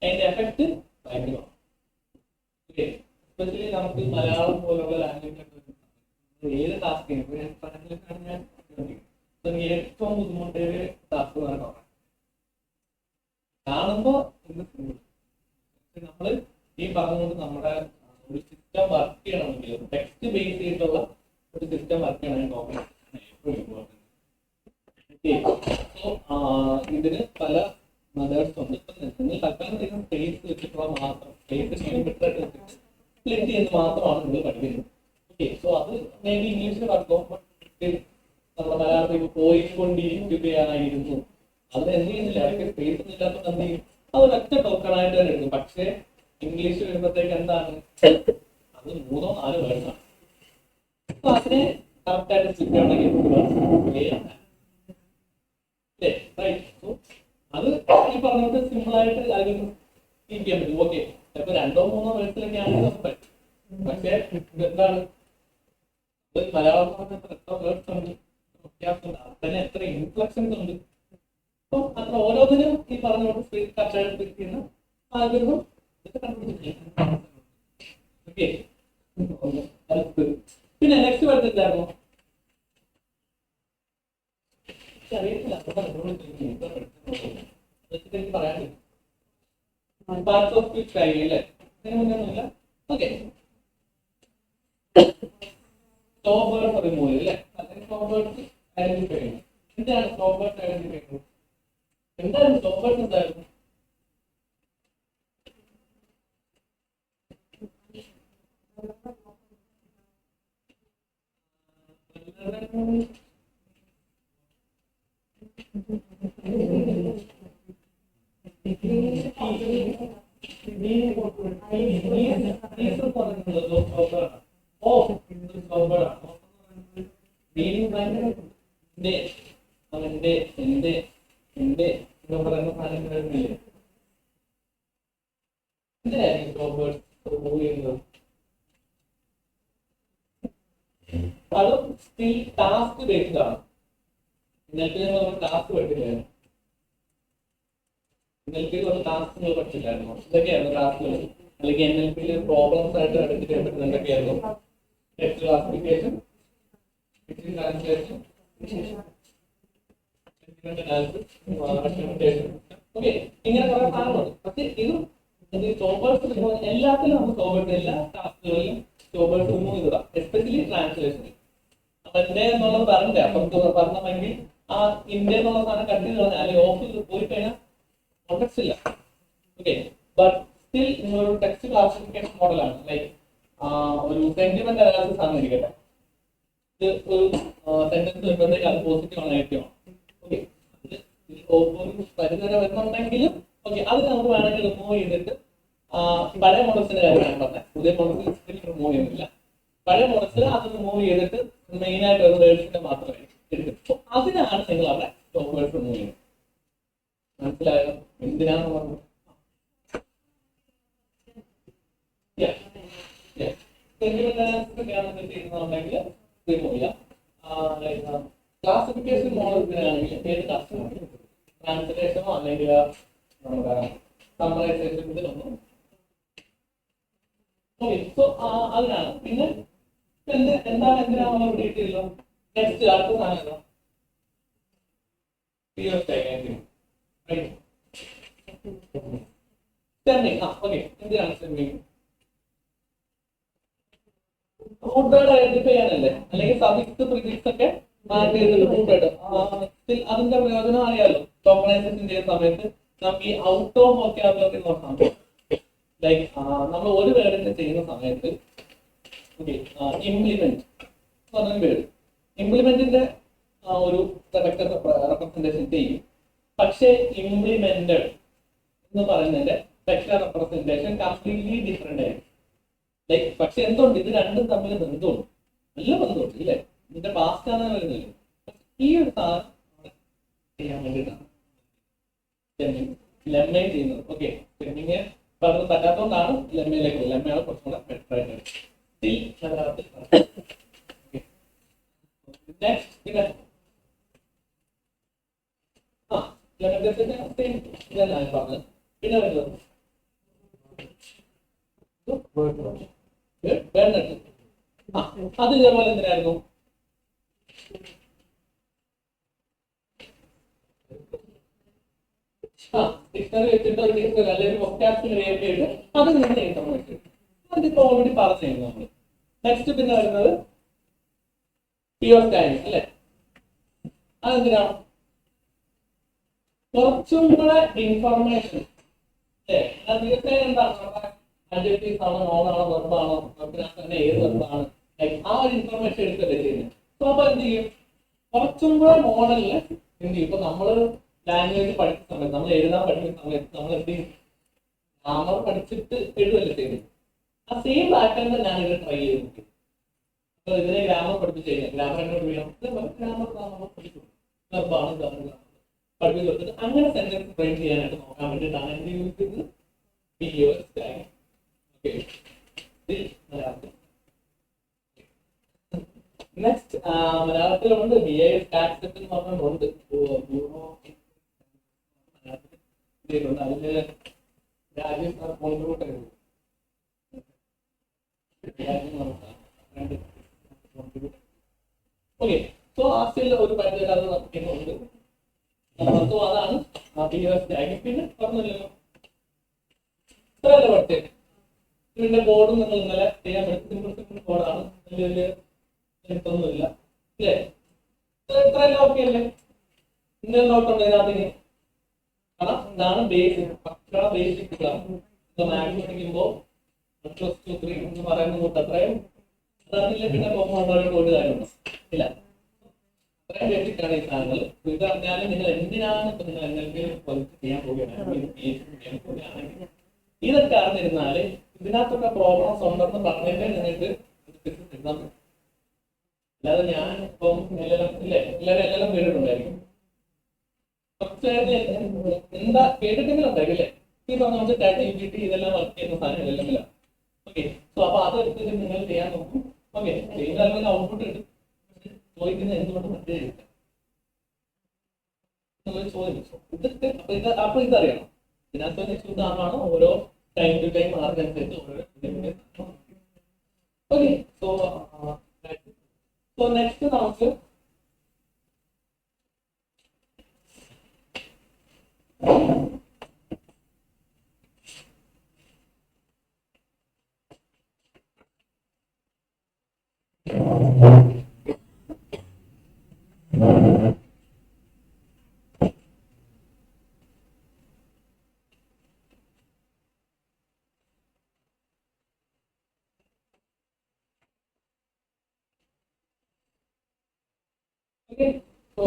അതിന്റെ എഫക്ട് ഭയങ്കരമാണ്. ഓക്കെ, എസ്പെഷ്യലി നമുക്ക് മലയാളം പോലുള്ള ലാംഗ്വേജ് ഏത് ടാസ്ക് ഞാൻ ഏറ്റവും ബുദ്ധിമുട്ടേറിയ ടാസ്ക് എന്ന് പറഞ്ഞാൽ കാണുമ്പോ നമ്മള് ഈ പറഞ്ഞുകൊണ്ട് നമ്മുടെ ഒരു സിസ്റ്റം വർക്ക് ചെയ്യണമെങ്കിൽ ടെക്സ്റ്റ് ബേസ് ചെയ്തിട്ടുള്ള ഒരു സിസ്റ്റം വർക്ക് ചെയ്യണമെങ്കിൽ ഏറ്റവും ഇമ്പോർട്ടൻറ്റ്. സോ ഇതിന് പല മെത്തേഡ്സ് ഉണ്ട്. നിങ്ങൾ തൽക്കാലം സ്പേസ് വെച്ചിട്ടുള്ള മാത്രം സ്പേസ് സ്പ്ലിറ്റ് ചെയ്യുന്നത് മാത്രമാണ് നിങ്ങൾ പഠിക്കുന്നത്. ഓക്കെ, സോ അത് മേ ബി ഇംഗ്ലീഷിൽ പഠിക്കും, നമ്മുടെ മലയാളത്തിൽ പോയിക്കൊണ്ടിരിക്കുകയായിരുന്നു. അത് എന്ത് ചെയ്യുന്നില്ല, അവർക്ക് സ്പേസ് ഇല്ലാത്ത എന്ത് ചെയ്യും? അത് ഒറ്റ ടോക്കണായിട്ട് തന്നെ എടുക്കും. പക്ഷേ ഇംഗ്ലീഷ് വരുമ്പോഴത്തേക്ക് എന്താണ്, അത് 3-4 വേർഡ്സാണ്. അപ്പൊ അതിനെ കറക്റ്റായിട്ട് സ്പ്ലിറ്റ് ചെയ്യണമെങ്കിൽ അത് ഈ പറഞ്ഞിട്ട് സിമ്പിൾ ആയിട്ട് അതിൽ സ്പീക്ക് ചെയ്യാൻ പറ്റും. ഓക്കെ, ചിലപ്പോൾ 2-3 വേർഡ്സിലൊക്കെ ആണെങ്കിൽ പറ്റും. പക്ഷേ എന്താണ് മലയാളം എത്ര വേർഡ്സ് ഉണ്ട്, വ്യത്യാസമുണ്ട്, അതിന് എത്ര ഇൻഫ്ലക്ഷൻസ് ഉണ്ട്. അപ്പം അത്ര ഓരോന്നിനും ഈ പറഞ്ഞ സ്പീച്ച് കറക്റ്റായിട്ട് സ്പീക്ക് ചെയ്യുന്ന ആഗ്രഹം പിന്നെ നെക്സ്റ്റ് വേർഡ് എന്തായിരുന്നു? എനിക്ക് പറയാൻ പാർട്സ് ഓഫ് സ്പീച്ച് കഴിയും അല്ലേ? അതിന് മുന്നേ ഒന്നുമില്ല. ഓക്കെ, സ്റ്റോപ്പ് വേർഡ്സ് റിമൂവ് അല്ലേ? അല്ലെങ്കിൽ സ്റ്റോപ്പ് വേർഡ്സ് ഐഡന്റിഫൈ ചെയ്യണം. എന്താണ് സ്റ്റോപ്പ് വേർഡ്സ് ഐഡന്റിഫൈ ചെയ്യുന്നത്? എന്തായിരുന്നു സ്റ്റോപ്പ് വേർഡ്സ്? എന്തായിരുന്നു? അത് സ്റ്റിൽ ടാസ്ക് ബേസ്ഡ് ആണ്. ഇന്നലത്തെ ടാസ്ക് പഠിച്ചില്ലായിരുന്നു. NLP ടാസ്ക് നിങ്ങൾ പഠിച്ചില്ലായിരുന്നു. ഇതൊക്കെയായിരുന്നു ടാസ്കുകൾ. അല്ലെങ്കിൽ NLP പ്രോബ്ലംസ് ആയിട്ട് ഐഡന്റിഫൈ ചെയ്യാൻ പറ്റുന്ന എന്തൊക്കെയായിരുന്നു? ടെക്സ്റ്റ് ക്ലാസിഫിക്കേഷൻ, ട്രാൻസ്ലേഷൻ, ഓക്കെ, ഇങ്ങനെ കുറെ സാധനമുണ്ട്. പക്ഷെ ഇതും സോബേഴ്സ് എല്ലാത്തിലും നമുക്ക് സോബേഴ്സ് എല്ലാ ടാസ്കുകളിലും സോബേഴ്സ് റിമൂവ് ചെയ്തതാണ്. എസ്പെഷ്യലി ട്രാൻസ്ലേഷനിൽ. അപ്പൊ ഇന്ത്യ എന്നുള്ളത് പറഞ്ഞില്ല, അപ്പം പറഞ്ഞെങ്കിൽ ആ ഇന്ത്യ എന്നുള്ള സാധനം കട്ട് ചെയ്ത് കളഞ്ഞാൽ അല്ലെങ്കിൽ ഓഫ് പോയി കഴിഞ്ഞാൽ കോൺടെക്സ്റ്റ് ഇല്ല. ഓക്കെ, ബട്ട് സ്റ്റിൽ നിങ്ങളൊരു ടെക്സ്റ്റ് ക്ലാസിഫിക്കേഷൻ മോഡലാണ്. ലൈക്ക് ഒരു സെന്റിമെന്റ് അനാലിസിസ് ആണ് ഇരിക്കട്ടെ. ഇത് ഒരു സെന്റൻസ് വരുമ്പോഴത്തേക്ക് അത് പോസിറ്റീവ് ആണ് നെഗറ്റീവ് ആണ്. ഓക്കെ, ഒരു പരിധി വരുന്നുണ്ടെങ്കിലും ഓക്കെ അത് നമുക്ക് വേണമെങ്കിൽ റിമൂവ് ചെയ്തിട്ട് പഴയ മോഡൽസിന്റെ കാര്യമാണ് പറഞ്ഞത്. പുതിയ മോഡൽസിൽ റിമൂവ് ചെയ്യുന്നില്ല. പഴയ മോഡൽസിൽ അത് റിമൂവ് ചെയ്തിട്ട് മെയിൻ ആയിട്ട് ഒരു വേർഡ്സിന്റെ മാത്രമേ എടുക്കും. സോ അതിനാണ് നിങ്ങൾ അവിടെ സ്റ്റോപ്പ് വേർഡ്സ് റിമൂവ് ചെയ്യുന്നത്. മനസ്സിലായോ എന്തിനാന്ന് പറഞ്ഞത്? ചെയ്യുന്നുണ്ടെങ്കിൽ റിമൂവ് ചെയ്യാം. ക്ലാസിഫിക്കേഷൻ മോഡൽസിനാണെങ്കിൽ ഏത് ക്ലാസ് ട്രാൻസ്ലേഷനോ അല്ലെങ്കിൽ നമ്മുടെ സമ്മറൈസേഷൻ ഇതിലൊന്നും. ഓക്കെ, സോ അതിനാണ്. പിന്നെ എന്തിനാണ് നമ്മൾ ഡീറ്റെയിലോ നെക്സ്റ്റ് അടുത്ത സാധനം സ്റ്റെമ്മിങ്. ഓക്കെ, എന്തിനാണ് സ്റ്റെമ്മിങ്? റൂട്ട് വേർഡ് ഐഡന്റിഫൈ ചെയ്യാനല്ലേ, അല്ലെങ്കിൽ സഫിക്സ് പ്രിഫിക്സ് ഒക്കെ മാറ്റി ചെയ്തിട്ട് റൂട്ട് വേർഡ്. അതിന്റെ പ്രയോജനം അറിയാലോ. ടോക്കണൈസേഷൻ ചെയ്യുന്ന സമയത്ത് നമുക്ക് ഈ ഔട്ട് ഓഫ് വൊക്കാബുലറി നോക്കാം. ലൈക്ക് നമ്മൾ ഒരു വേർഡിന്റെ ചെയ്യുന്ന സമയത്ത് ഓക്കെ ഇംപ്ലിമെന്റ് പറഞ്ഞ വേർഡ് ഇംപ്ലിമെന്റിന്റെ ഒരു റെപ്രസെന്റേഷൻ ചെയ്യും. പക്ഷേ ഇംപ്ലിമെന്റഡ് എന്ന് പറയുന്നതിന്റെ വെക്ടർ റെപ്രസെന്റേഷൻ കംപ്ലീറ്റ്ലി ഡിഫറെന്റ് ആയിരിക്കും. ലൈക്ക് പക്ഷെ എന്തുകൊണ്ട് ഇത് രണ്ടും തമ്മിൽ ബന്ധമുണ്ട്, നല്ല ബന്ധമുണ്ട് ഇല്ലേ? ഇതിന്റെ പാസ്റ്റ് ആണ് വരുന്നില്ല. ഈ ഒരു സാധനം ചെയ്യാൻ വേണ്ടിയിട്ടാണ് ലെമ്മ ചെയ്യുന്നത്. ഓക്കെ, ലെമ്മിങ് പറഞ്ഞ് പറ്റാത്തതുകൊണ്ടാണ് ലെമ്മയിലേക്ക്. ലെമ്മയാണ് കുറച്ചുകൂടെ ബെറ്റർ ആയിട്ട്. പിന്നെ ലെമ്മ പറഞ്ഞത്. പിന്നെ വരുന്നത് അത് ഇതേപോലെ എന്തിനായിരുന്നു? ഡിക്ഷണറി വെച്ചിട്ട് ഒരു ഡിക്ഷണറി അല്ലെങ്കിൽ വൊക്കാബുലറി ക്രിയേറ്റ് ചെയ്ത് അത് നിന്ന് ഇൻഫർമേഷൻ അതിപ്പോ ഓൾറെഡി പറഞ്ഞിരുന്നു നമ്മൾ. നെക്സ്റ്റ് പിന്നെ വരുന്നത് പിയോർ ടൈമിംഗ് അല്ലെ? അതെന്തിനാണ്? കുറച്ചും കൂടെ ഇൻഫർമേഷൻ അല്ലേ? തീർച്ചയായും എന്താണ് അഡ്ജക്റ്റീവ്സ് ആണോ, നോണാണോ, വെർബാണോ, വെർബിനകത്ത് ഏത് വെർബാണ്, ആ ഒരു ഇൻഫർമേഷൻ എടുക്കല്ലേ ചെയ്യുന്നത്. സോ അപ്പൊ എന്ത് ചെയ്യും? കുറച്ചും കൂടെ മോഡലില് എന്ത് ചെയ്യും? ഇപ്പൊ നമ്മള് ലാംഗ്വേജ് പഠിക്കുന്ന സമയത്ത്, നമ്മൾ എഴുതാൻ പഠിക്കുന്ന സമയത്ത് നമ്മൾ എന്ത് ചെയ്യും? ഗ്രാമർ പഠിച്ചിട്ട് എഴുതല്ലേ ചെയ്യുന്നത്. ആ സെയിം പാറ്റേൺ തന്നെയാണ് ഇത് ട്രൈ ചെയ്ത് നോക്കി. അപ്പൊ ഇതിനെ ഗ്രാമർ പഠിപ്പിച്ച് കഴിഞ്ഞാൽ ഗ്രാമർ എങ്ങനെ പഠിക്കണം? ഗ്രാമർ പഠിച്ചു വെർബാണ് ഗ്രാമർ പഠിപ്പിച്ച് കൊടുത്തിട്ട് അങ്ങനെ സെന്റൻസ് ഫ്രെയിം ചെയ്യാനായിട്ട് നോക്കാൻ വേണ്ടിയിട്ടാണ് എന്ത് യൂസ് ചെയ്തത്? പിയോർ ടൈമിംഗ്. നെക്സ്റ്റ് മലയാളത്തിലുണ്ട് BA എന്ന് പറഞ്ഞുണ്ട്. അതില് രാജ്യം ഓക്കെ. സോ ആസ്ട്രേലിയ ഒരു പരിധി അത് നടത്തിയിട്ടുണ്ട്. സോ അതാണ് പിന്നെ പറഞ്ഞല്ലോ ഇത്രയല്ല പഠിച്ചത്. ഇതിന്റെ ബോർഡ് നിങ്ങൾ ഇന്നലെ ചെയ്യാൻ പറ്റും. ബോർഡാണ്, വലിയ എടുത്തൊന്നുമില്ല ഇല്ലേ? ഇത്രയല്ല ഓക്കെ അല്ലേ? ഇന്ന നോട്ടുണ്ട് ഇതിനകത്ത്. കാരണം ഇതാണ് ബേസിക്, പക്ക ബേസിക് മാത്സ് പഠിക്കുമ്പോ +2 3 എന്ന് പറയുന്ന കൂട്ട് അത്രയും അതറിയില്ല. പിന്നെ പോകുമ്പോൾ ഒരു കാര്യമുണ്ടോ? ഇല്ല, അത്രയും ബേസിക് ആണ് ഈ സാധനങ്ങൾ. ഇത് അറിഞ്ഞാലും നിങ്ങൾ എന്തിനാണ് ഇപ്പൊ നിങ്ങൾ എന്തെങ്കിലും ചെയ്യാൻ പോവുകയാണെങ്കിൽ ഇതൊക്കെ അറിഞ്ഞിരുന്നാല് ഇതിനകത്തൊക്കെ പ്രോബ്ലംസ് ഉണ്ടെന്ന് പറഞ്ഞിട്ട് നിങ്ങൾക്ക് എഴുതാൻ പറ്റും. അല്ലാതെ ഞാൻ ഇപ്പം എല്ലാവരും കേട്ടിട്ടുണ്ടായിരിക്കും. എന്താ കേട്ടിട്ടെങ്കിലും ഉണ്ടായിരിക്കും അല്ലേ? ഈ പറഞ്ഞ നമുക്ക് ChatGPT ഇതെല്ലാം വർക്ക് ചെയ്യുന്ന സാധനങ്ങളെല്ലാം. ഓക്കെ, സോ അപ്പൊ അതെടുത്തിട്ട് നിങ്ങൾ ചെയ്യാൻ നോക്കും. ഓക്കെ, ചെയ്താലും ഔട്ട്പുട്ട് കിട്ടും. ചോദിക്കുന്നത് എന്തുകൊണ്ട് മറ്റേ ചോദ്യം. അപ്പൊ ഇതറിയണം. ഇതിനകത്ത് ഇതാണ് ഓരോ ടൈം ടു ടൈം മാർഗനുസരിച്ച് ഓരോ. ഓക്കെ, സോ നെക്സ്റ്റ് നമുക്ക് സോ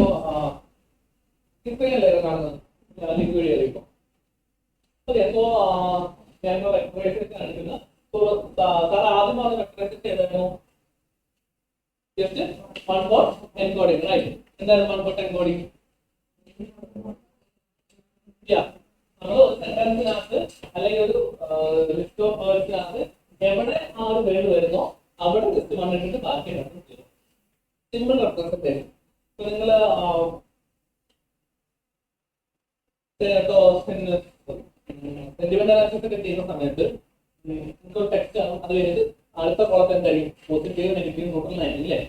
ഇത്രയല്ലേ കാണുന്നത് ലിങ്ക് വഴിയല്ലേ ഇപ്പൊ. ഓക്കെ, സോ ഞാൻ വെക്ടറൈസേഷൻ കാണിക്കുന്ന. സോ സാർ ആദ്യം പറഞ്ഞ വെക്ടറൈസേഷൻ ഏതായിരുന്നു? ജസ്റ്റ് വൺ ഫോർ എൻകോഡിംഗ്, റൈറ്റ്? എന്താണ് വൺ ഫോർ എൻകോഡിംഗ്? നമ്മൾ ഒരു സെന്റൻസിനകത്ത് അല്ലെങ്കിൽ ഒരു ലിസ്റ്റ് ഓഫ് വേർഡ്സിനകത്ത് എവിടെ ആ ഒരു വേർഡ് വരുന്നോ അവിടെ ജസ്റ്റ് വന്നിട്ട് ബാക്കി സിമ്പിൾ റെപ്രസെന്റേഷൻ. നിങ്ങൾ സെന്റിമെന്റൽ ആക്സസ് ഒക്കെ ചെയ്യുന്ന സമയത്ത് നിങ്ങൾക്ക് ടെക്സ്റ്റ് ആണ്, അത് കഴിഞ്ഞിട്ട് അടുത്ത കോളത്തിൽ എന്തായിരിക്കും? പോസിറ്റീവ് നെഗറ്റീവ് ന്യൂട്രൽ ആയിരിക്കും അല്ലേ?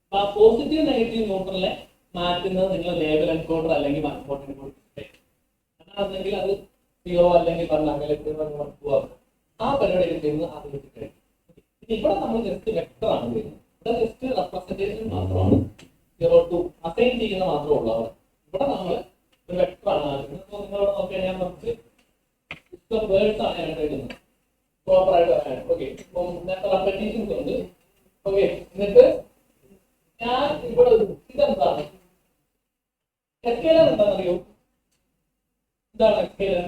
അപ്പൊ ആ പോസിറ്റീവ് നെഗറ്റീവ് ന്യൂട്രലിനെ മാറ്റുന്നത് നിങ്ങൾ ലേബൽ എൻകോഡർ അല്ലെങ്കിൽ വൺപോർട്ട് എൻകോഡർ അതാണെങ്കിൽ അത് 0 അല്ലെങ്കിൽ 1 അങ്ങനെ ആ പരിപാടി ചെയ്യുന്നത് ആദ്യം കഴിയും. ഇവിടെ നമ്മൾ ജസ്റ്റ് വെക്ടർ ആണ് ചെയ്യുന്നത്. ഇവിടെ ജസ്റ്റ് റെപ്രസെന്റേഷൻ മാത്രമാണ്, 0 to അസൈൻ ചെയ്യുന്ന മാത്രമേ ഉള്ളൂ. ഇവിടെ നമ്മൾ ഒരു വെക്ടർ ആണ് ആക്കുന്നത്. അപ്പോൾ നിങ്ങളിവിടെ നോക്കിയാൽ ഞാൻ കുറച്ച് വേർഡ്സ് ആണ് ഞാൻ എഴുതുന്നത് പ്രോപ്പർ ആയിട്ട് പറയാൻ. ഓക്കെ, ഇപ്പം നേരത്തെ റെപ്പറ്റീഷൻസ് ഉണ്ട്. ഓക്കെ, എന്നിട്ട് ഞാൻ ഇവിടെ ഇതെന്താണ് എസ്കേലർ എന്താണെന്നറിയോ? എന്താണ് എസ്കേലർ?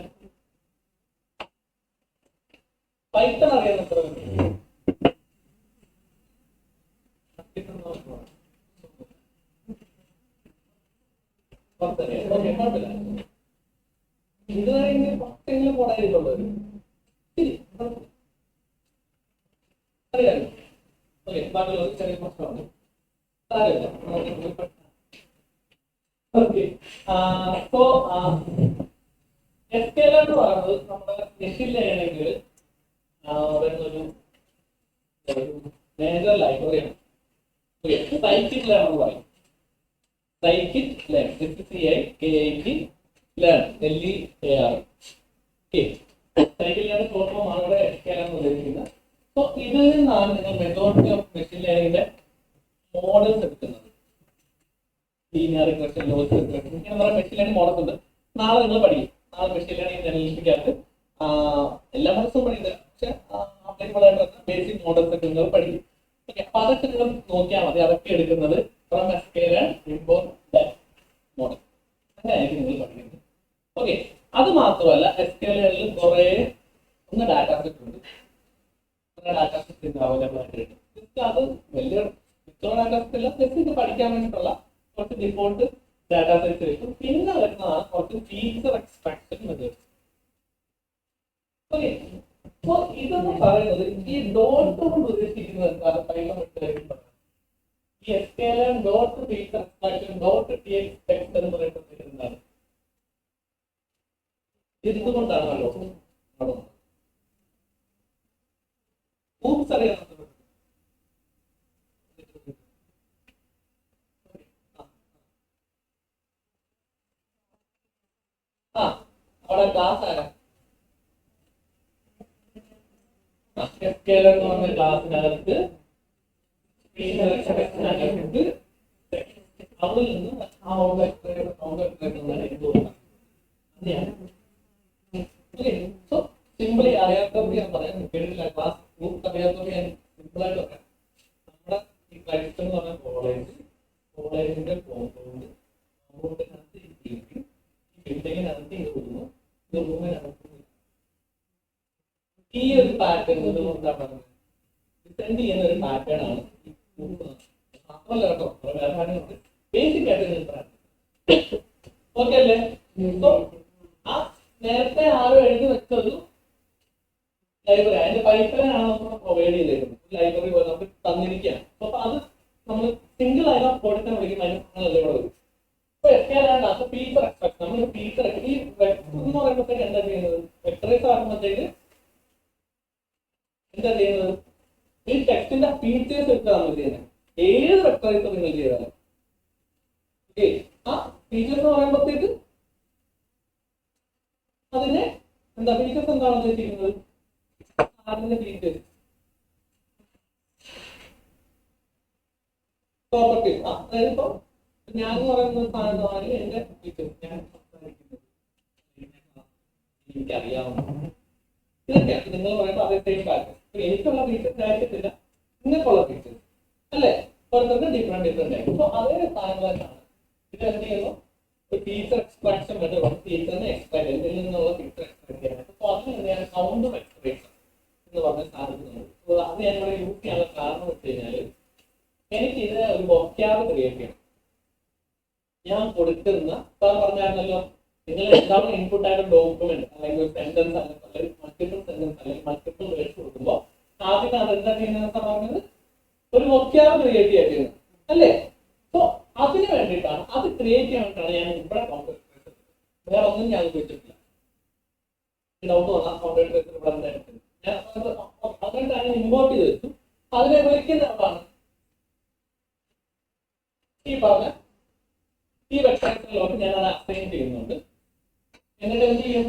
പൈത്തൺ അറിയാൻ എത്ര ഇതുവരെയെങ്കിലും പത്തെങ്കിലും പോടായിട്ടുള്ളൂ. അറിയാലോ. ഓക്കെ, ബാക്കിയുള്ള ചെറിയ പ്രശ്നമാണ്. ഓക്കെ, സോ എസ്കേലർ എന്ന് പറയുന്നത് നമ്മുടെ മെഷീൻ ലേണിംഗിൽ വരുന്നൊരു മേജർ ലൈബ്രറിയാണ്. സൈക്കിറ്റ് ലേൺ എന്ന് പറയും. Scikit learn, learn, LEAR. Scikit learn short form ആണ് ഇവിടെ എസ്കേലർ എന്ന് ഉദ്ദേശിക്കുന്നത്. സോ ഇതിൽ നിന്നാണ് നിങ്ങൾ മെജോറിറ്റി ഓഫ് മെഷീൻ ലേണിംഗിന്റെ മോഡൽസ് എടുക്കുന്നത്. ലീനിയർ റിഗ്രഷൻ, ലോജിക്കൽ റിഗ്രഷൻ, ഇങ്ങനെ പറയുന്ന മെഷീൻ ലേണിംഗ് മോഡൽസ് ഉണ്ട്. നാളെ നിങ്ങൾ പഠിക്കും. നാളെ മെഷീൻ ലേണിംഗ് അനലിറ്റിക്കകത്ത് എല്ലാ മോഡൽസും പഠിക്കുന്നത്, പക്ഷെ ആപ്ലിക്കബിൾ ആയിട്ടുള്ള ബേസിക് മോഡൽസ് ഒക്കെ നിങ്ങൾ പഠിക്കും. ഓക്കെ, അപ്പൊ അതൊക്കെ നിങ്ങൾ നോക്കിയാൽ മതി. അതൊക്കെ എടുക്കുന്നത് ഫ്രം എസ്കേലർ ഇമ്പോർട്ട് മോഡൽ അങ്ങനെയായിരിക്കും നിങ്ങൾ പഠിക്കുന്നത്. ഓക്കെ, അത് മാത്രമല്ല എസ്കേലറിൽ കുറെ ഡാറ്റാ സെറ്റ് ഉണ്ട്. ഡാറ്റാ സെറ്റ് അവൈലബിൾ ആയിട്ട് അത് വലിയ ഡാറ്റാ സെറ്റ് അല്ല, ജസ്റ്റ് ഇത് പഠിക്കാൻ വേണ്ടിയിട്ടുള്ള കുറച്ച് ഡിഫോൾട്ട് ഡാറ്റാ സെറ്റ് വെക്കും. പിന്നെ വരുന്നതാണ് കുറച്ച് feature extraction methods. Okay, so ഇതെന്ന് പറയുന്നത് ഈ ഡോട്ട് കൊണ്ട് ഉദ്ദേശിക്കുന്നത് പൈത്തൺ മെത്തേഡ്. ഈ sklearn dot feature extraction dot text എന്ന് പറയുന്നത് എന്താണ്? ഇതുകൊണ്ടാണല്ലോ അറിയാം. അവിടെ ക്ലാസ് ആരാ? എസ്കേലർ എന്ന് പറഞ്ഞ ക്ലാസ്സിനകത്ത് അവിടെ നിന്ന് സോ സിംപിളി അറിയാത്തവർക്ക് ഞാൻ പറയാം. കേട്ടില്ല ക്ലാസ് ഗ്രൂപ്പ് അറിയാത്തവർക്ക് ഞാൻ സിമ്പിളായിട്ട് പറയാം. നമ്മുടെ ഈ ക്രൈസ്റ്റ് എന്ന് പറഞ്ഞ കോളേജിന്റെ കോമ്പൗണ്ട് ബിൽഡിങ്ങിനകത്ത് ഇത് കൊടുക്കുന്നു, ഇത് റൂമിനകത്ത്. ഈ ഒരു പാറ്റേൺ എന്താണ് പറയുന്നത്? ഡിസെൻഡ് ചെയ്യുന്ന ഒരു പാറ്റേൺ ആണ്. മാത്രമല്ല കേട്ടോ, വേറെ കാര്യങ്ങളുണ്ട്. ബേസിക് ആയിട്ട് ഓക്കെ അല്ലേ? ആ നേരത്തെ ആരോ എഴുതി വെച്ചത് ലൈബ്രറി, അതിന്റെ പൈത്തനാണ് നമ്മൾ പ്രൊവൈഡ് ചെയ്തേക്കുന്നത്. ലൈബ്രറി പോലെ നമുക്ക് തന്നിരിക്കുകയാണ്. അപ്പൊ അത് നമ്മൾ സിംഗിൾ ആയിട്ട് കൊടുക്കാൻ വിളിക്കും. അതിന് ഇവിടെ വരും. അപ്പൊ എസ്കേലർ അപ്പൊ ഫീച്ചർ എക്സ്ട്രാക്ട്, നമ്മൾ ഫീച്ചർ ഈ വെക്ടർ എന്ന് പറയുമ്പോഴത്തേക്ക് എന്താ ചെയ്യുന്നത്? വെക്ടറൈസ് ആകുമ്പോഴത്തേക്ക് എന്താ ചെയ്യുന്നത്? ഈ ടെക്സ്റ്റിന്റെ ഫീച്ചേഴ്സ് എടുത്താണ് നമ്മൾ ചെയ്യുന്നത്. ഏത് വെക്ടറൈസ് നിങ്ങൾ ചെയ്താലും ആ ഫീച്ചേഴ്സ് എന്ന് പറയുമ്പോഴത്തേക്ക് അതിനെ എന്താ ഫീച്ചേഴ്സ് എന്താണ് ഉദ്ദേശിക്കുന്നത്? അതിന്റെ ഫീച്ചേഴ്സ് പ്രോപ്പർട്ടീസ്. അതായത് ഇപ്പൊ ഞാൻ പറയുന്ന സാധനമാണ് എന്റെ ഫീച്ചേഴ്സ്. ഞാൻ സംസാരിക്കുന്നത് എനിക്കറിയാവുന്ന ഇതൊക്കെയാണ്. നിങ്ങൾ പറയുമ്പോൾ അതേ സെയിം കാര്യം. എനിക്കുള്ള ഫീച്ചേഴ്സ് ആയിരിക്കത്തില്ല നിങ്ങൾക്കുള്ള ഫീച്ചേഴ്സ് അല്ലേ? ഓരോരുത്തർക്ക് ഡിഫറെന്റ് ആയിരിക്കും. സോ അതേ സാധനങ്ങൾ തന്നെയാണ് ഇത് എന്ത് ചെയ്യുന്നു, ഒരു ഫീച്ചർ എക്സ്ട്രാക്ഷൻ മെത്തേഡ് ഫീച്ചറിനെ എക്സ്ട്രാക്ട് ഇതിൽ നിന്നുള്ള ഫീച്ചർ എക്സ്ട്രാക്ട് ചെയ്യാനായിട്ട്. സോ അതിന് എന്താണ് കൗണ്ട് എക്സ്ട്രേഷൻ എന്ന് പറഞ്ഞ സാധിക്കുന്നുണ്ട്. സോ അത് ഞാൻ ഇവിടെ യൂസ് ചെയ്യാനുള്ള കാരണം വെച്ച് കഴിഞ്ഞാൽ എനിക്ക് ഇത് ഒരു വൊക്കാബ് ക്രിയേറ്റ് ചെയ്യണം. ഞാൻ കൊടുക്കുന്ന സാർ പറഞ്ഞായിരുന്നല്ലോ, നിങ്ങൾ എന്താണ് ഇൻപുട്ട് ആയിട്ട് ഡോക്യുമെന്റ് അല്ലെങ്കിൽ ഒരു സെന്റൻസ് അല്ലെങ്കിൽ മൾട്ടിപ്പിൾ സെന്റൻസ് അല്ലെങ്കിൽ മൾട്ടിപ്പിൾ വേർഡ്സ് കൊടുക്കുമ്പോൾ ആദ്യം അത് എന്താ ചെയ്യുന്നത് പറഞ്ഞത്, ഒരു വൊക്കാബ് ക്രിയേറ്റ് ചെയ്യുന്നത് അല്ലേ. സോ അതിന് വേണ്ടിയിട്ടാണ്, അത് ക്രിയേറ്റ് ചെയ്യാൻ വേണ്ടിയിട്ടാണ് ഞാൻ ഇവിടെ കൗണ്ടർ വേറെ ഒന്നും ഞാൻ ഉപയോഗിച്ചിട്ടില്ല. ഡൗട്ട് വന്നാൽ കൗണ്ടർ ഇവിടെ എന്തായിരുന്നു ഞാൻ അതുകൊണ്ടാണ് ഇമ്പോർട്ട് ചെയ്ത് വെച്ചു. അതിനെ വിളിക്കുന്ന ആളാണ് ഈ പറഞ്ഞ ഈ വെബ്സൈറ്റിലോട്ട് ഞാൻ അത് അസൈൻ ചെയ്യുന്നുണ്ട്. എന്നിട്ട് എന്ത് ചെയ്യും,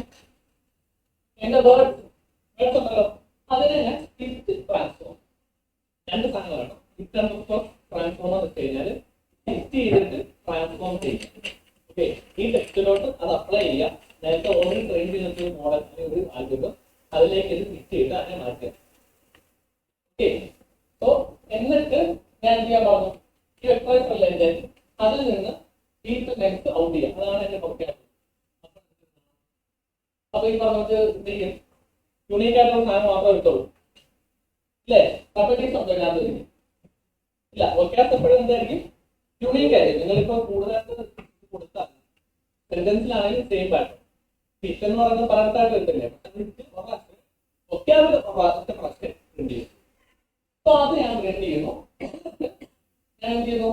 എന്റെ വേർഡ്സ് ഉണ്ടല്ലോ അതിനെ ഞാൻ സ്ക്രിപ്റ്റ് ട്രാൻസ്ഫോം, രണ്ട് സാധനങ്ങൾ വേണം. സ്ക്രിപ്റ്റ് ട്രാൻസ്ഫോം എന്ന് വെച്ച് കഴിഞ്ഞാൽ സ്ക്രിപ്റ്റ് ചെയ്തിട്ട് ട്രാൻസ്ഫോം ചെയ്യും. ഓക്കെ, ഈ ടെക്സ്റ്റിലോട്ട് അത് അപ്ലൈ ചെയ്യാം. നേരത്തെ ഓൾറെഡി ട്രെയിൻ ചെയ്തിട്ട് മോഡൽ അല്ലെങ്കിൽ ഒരു ആൽഗോരിതം അതിലേക്ക് ഇത് ഫിറ്റ് ചെയ്തിട്ട് അതിനെ മാറ്റുക. ഓക്കെ, സോ എന്നിട്ട് ഞാൻ എന്ത് ചെയ്യാൻ പറഞ്ഞു, ഈ വെബ്സൈറ്റ് അല്ലേ അതിൽ നിന്ന് നെക്സ്റ്റ് ഔട്ട് ചെയ്യാം. അതാണ് എന്റെ പ്രൊക്യാബ്. അപ്പൊ ഈ പറഞ്ഞത് എന്ത് ചെയ്യും, യുണീക്ക് ആയിട്ടുള്ള സാധനം മാത്രമേ എടുത്തുള്ളൂ ഇല്ലേ, പ്രൊപ്പർട്ടീസ് ഉണ്ടോ ഞാൻ ഇല്ല. വൊക്കാബ് എപ്പോഴും എന്തായിരിക്കും, യുണീക്ക് ആയിരിക്കും. നിങ്ങളിപ്പോ കൂടുതലായിട്ട് കൊടുത്താൽ സെന്റൻസിലാണെങ്കിലും സെയിം പാറ്റേൺ. ഫിറ്റ് എന്ന് പറയുന്നത് പലർക്കായിട്ട് വരുന്നില്ലേ, വൊക്കാബ് ഒറ്റ പ്രാവശ്യം പ്രിന്റ് ചെയ്യും. അപ്പൊ അത് ഞാൻ പ്രിന്റ് ചെയ്യുന്നു. ഞാൻ എന്ത് ചെയ്യുന്നു,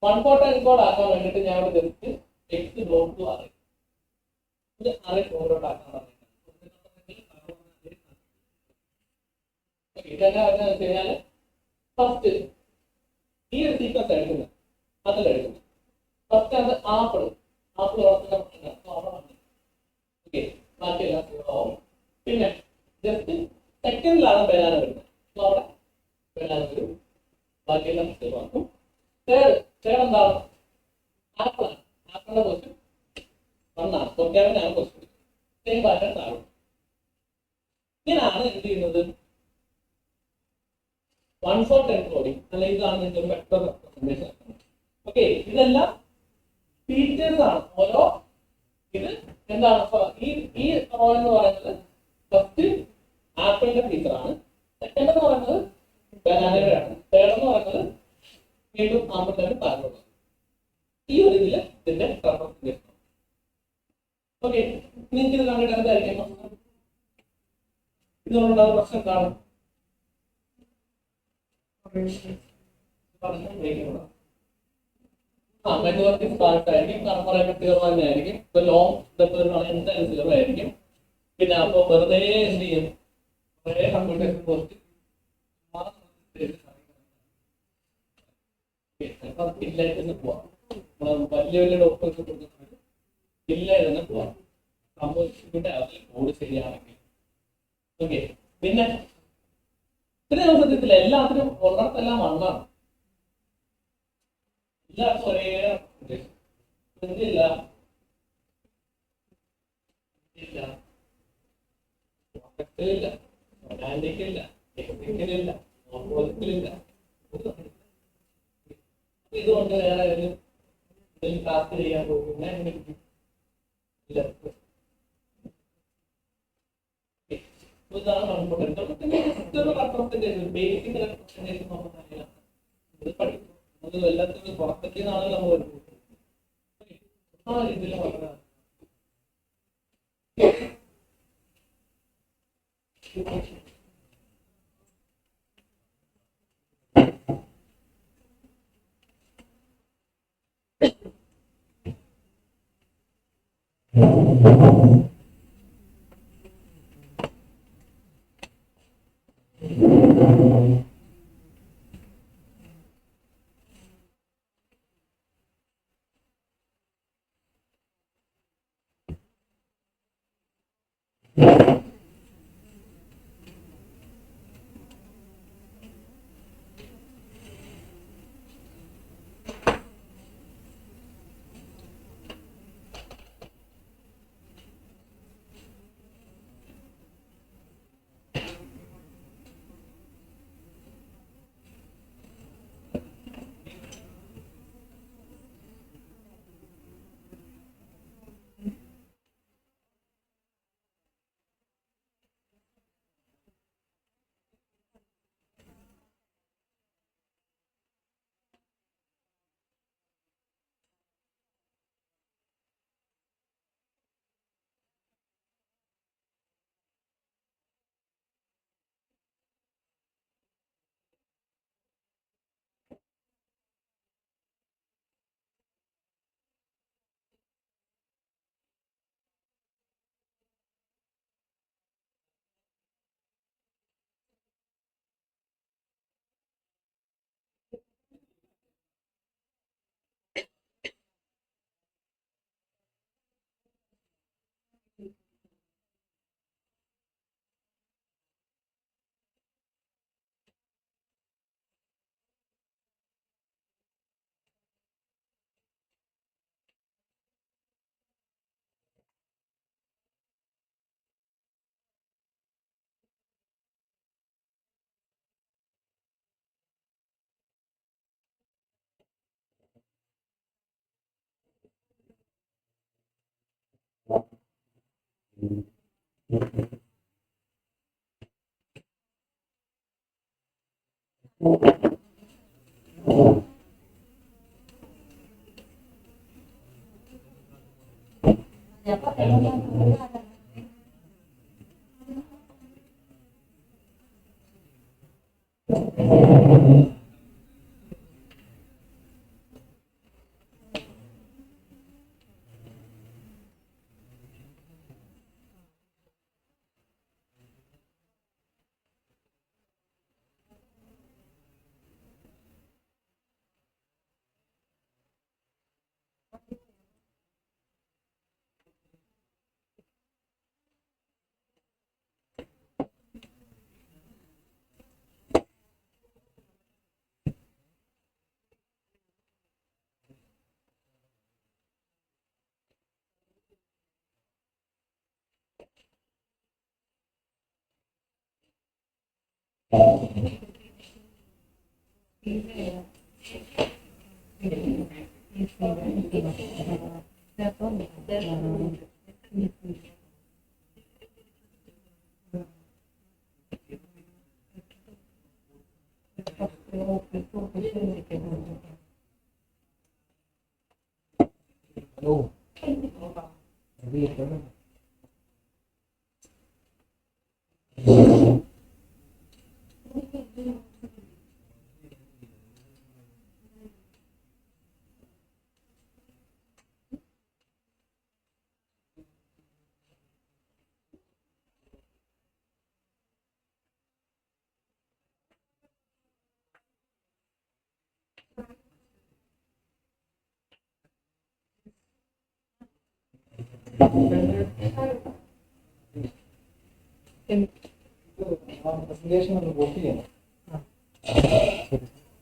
1 ഫോട്ടോ എൻകോഡ് ആക്കാൻ വേണ്ടിയിട്ട് ഞാൻ ഇവിടെ just text dot to array ഇത് അറേ ഫോർവേഡ് ആക്കാൻ പറഞ്ഞാൽ ഫസ്റ്റ് ഈ ഒരു സീക്വൻസ് എടുക്കുന്നത് അതിലെടുക്കുന്നത്. ഫസ്റ്റ് അത് ആപ്പിൾ വളർത്തുന്ന ഓക്കെ, ബാക്കിയെല്ലാം സീറോ ആവും. പിന്നെ ജസ്റ്റ് സെക്കൻഡിലാണ് ബനാന വരുന്നത്. അവിടെ ബനാന വരും, ബാക്കിയെല്ലാം സീറോ ആക്കും. തേർഡ് എന്താണ്, ആപ്പിളാണ്. ആപ്പിളിന്റെ ക്വസ്റ്റ്യൻ 1 ആണ്. വൊക്കാബിലാണ് ക്വസ്റ്റ്യൻ. സെയിം പാറ്റേൺ താഴെ. ഇങ്ങനെയാണ് എന്ത് ചെയ്യുന്നത്, 1 ഫോർ 10 കോഡിംഗ് അല്ലെങ്കിൽ ഇതാണ് ഒരു വെക്ടർ റെപ്രസെന്റേഷൻ. ഓക്കെ, ഇതെല്ലാം ഫീച്ചേഴ്സ് ആണ്. ഓരോ ഇത് എന്താണ്, ഈ റോ എന്ന് പറയുന്നത് ഫസ്റ്റ് ആപ്പിളിന്റെ ഫീച്ചർ ആണ്. സെക്കൻഡ് എന്ന് പറയുന്നത് ബനാനയുടെ ആണ്. തേർഡ് എന്ന് പറയുന്നത് വീണ്ടും ആപ്പിളിന്റെ താഴെയുള്ളത്. ഈ ഒരു ഇതില് ഇതിന്റെ റെപ്രസെന്റേഷൻ. ഓക്കെ, നിങ്ങൾക്ക് ഇത് കണ്ടിട്ട് എന്തായിരിക്കും ഇതുകൊണ്ടുണ്ടാകുന്ന പ്രശ്നം എന്താണ്, മെജോറിറ്റി സ്പാർട്ട് ആയിരിക്കും. കാരണം പറയുമ്പോൾ സീറോ തന്നെ ആയിരിക്കും. ഇപ്പൊ ലോങ് സ്റ്റെപ്പ് എന്തായാലും സീറോ ആയിരിക്കും. പിന്നെ അപ്പൊ വെറുതെ എന്ത് ചെയ്യും, വെറുതെ കമ്പ്യൂട്ടേഷൻ കുറച്ച് ഇല്ലായിട്ട് തന്നെ പോവാം. വലിയ വലിയ ഡോക്ടേഴ്സ് കൊടുക്കുന്നത് ഇല്ലായിട്ട് തന്നെ പോവാം. സംഭവിച്ചിട്ട് അതിൽ കോഡ് ശരിയാണെങ്കിൽ. ഓക്കെ, പിന്നെ ഇത്രയും ദിവസത്തില്ല, എല്ലാത്തിനും ഉള്ളിടത്തെല്ലാം മണ്ണാണ്. എല്ലാവർക്കും ഒരേ എന്തില്ല ഇല്ല റൊമാൻറ്റിക്കില്ല, ടെക്നിക്കലില്ല, മോർഫോളജിക്കലില്ല. ഇതുകൊണ്ട് വേറെ ഒരു ടാസ്ക് ചെയ്യാൻ പോകുന്ന ഇല്ല. ഇതാണ് ബേസിക് റെപ്രസെന്റേഷൻ ഇത് പഠിക്കും. അത് എല്ലാത്തിനും പുറത്തേക്ക് നിന്നാണ് നമ്മൾ വരുന്നത്. ആ രീതിയിൽ വളരെ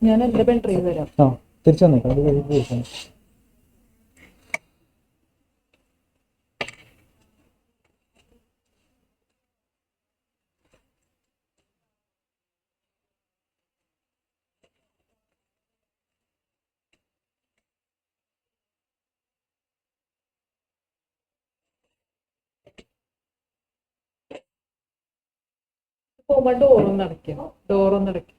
ഞാൻ എന്റെ പെൺട്രീവ് വരാം. തിരിച്ചു വന്നേക്കാം. അത് കഴിഞ്ഞ് തിരിച്ചു വന്നേക്കാം. പോകുമ്പോ ഡോറൊന്ന് അടയ്ക്കാം. ഡോറൊന്ന് അടയ്ക്കാം.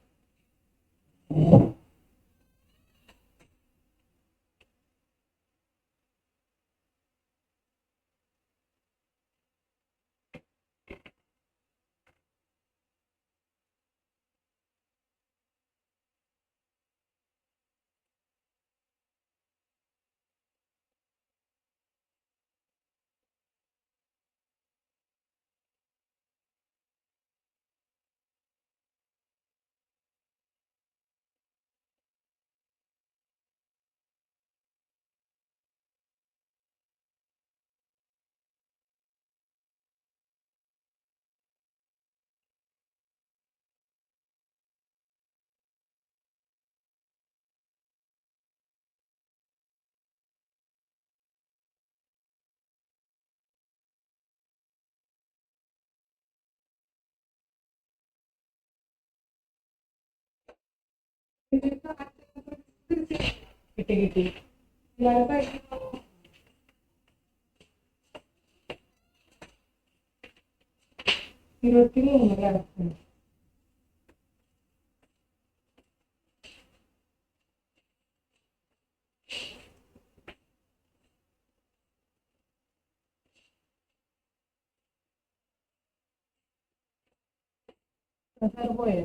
കിട്ടി കിട്ടി. 23 അടച്ചു. പോയോ?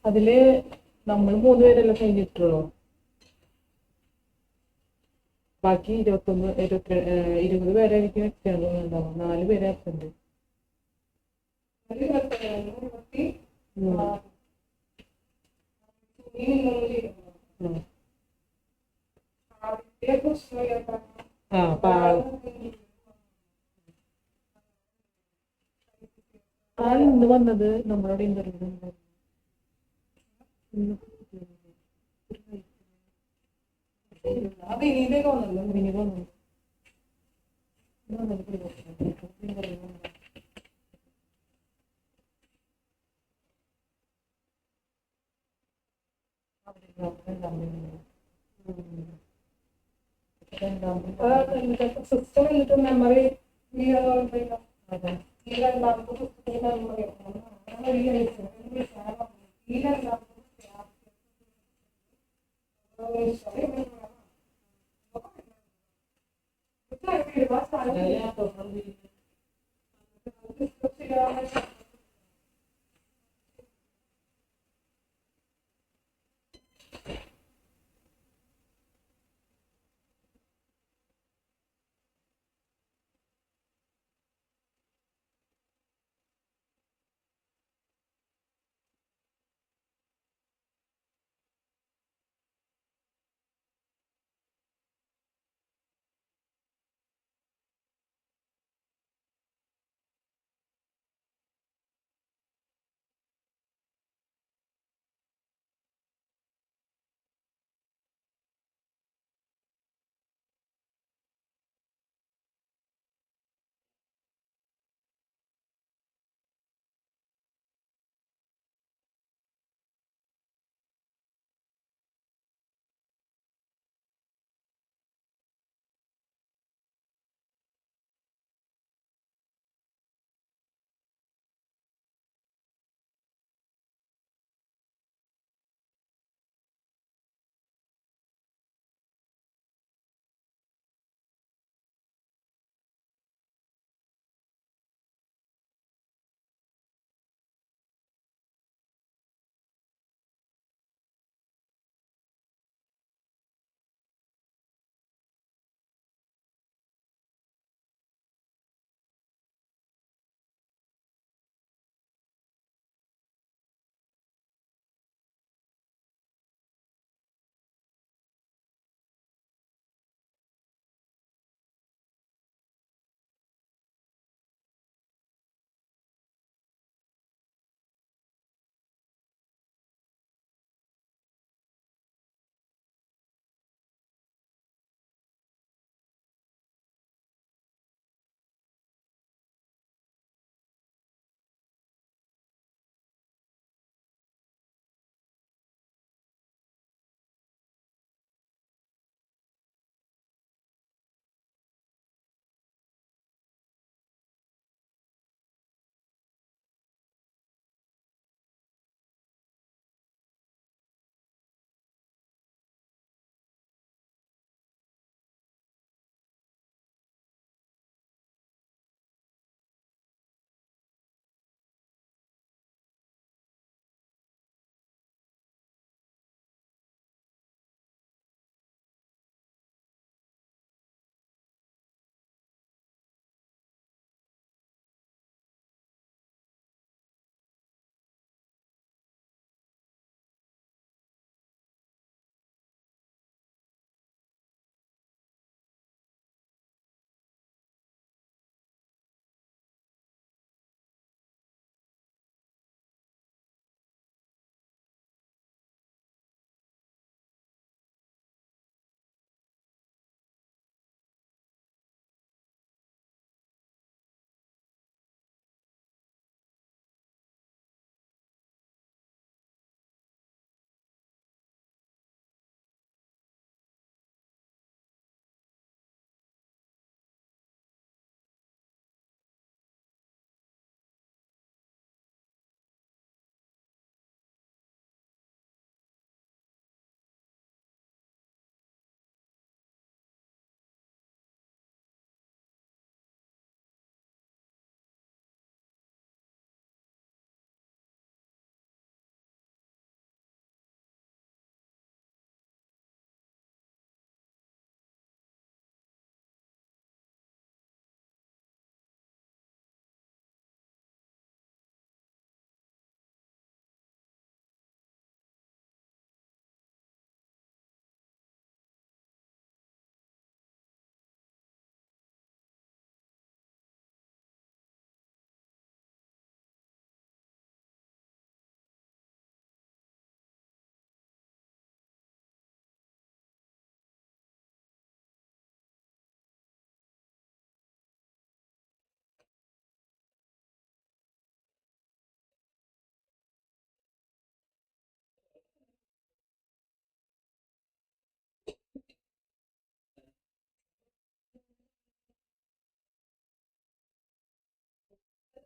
അതില് നമ്മൾ 3 പേരല്ലേ കഴിഞ്ഞിട്ടുള്ളൂ. ബാക്കി 20 പേരായിരിക്കും എക്സ്റ്റേണൽ ഉണ്ടാവും. 4 പേര് ആബ്സെന്റ്. ഞാൻ ഇന്ന് വന്നത് നമ്മളോട് ഇന്റർവ്യൂ ആ വിനീതയൊക്കെ വന്നല്ലോ. വിനീത് വന്നു സിസ്റ്റം എന്നിട്ട് മെമ്മറി അതെ ഈ രണ്ടാമത്തെ സിസ്റ്റത്തിൽ മെമ്മറി ഈ രണ്ടാമത്തെ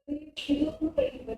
ഇതൊന്നും കഴിയില്ല.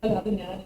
അല്ല അത് ഞാൻ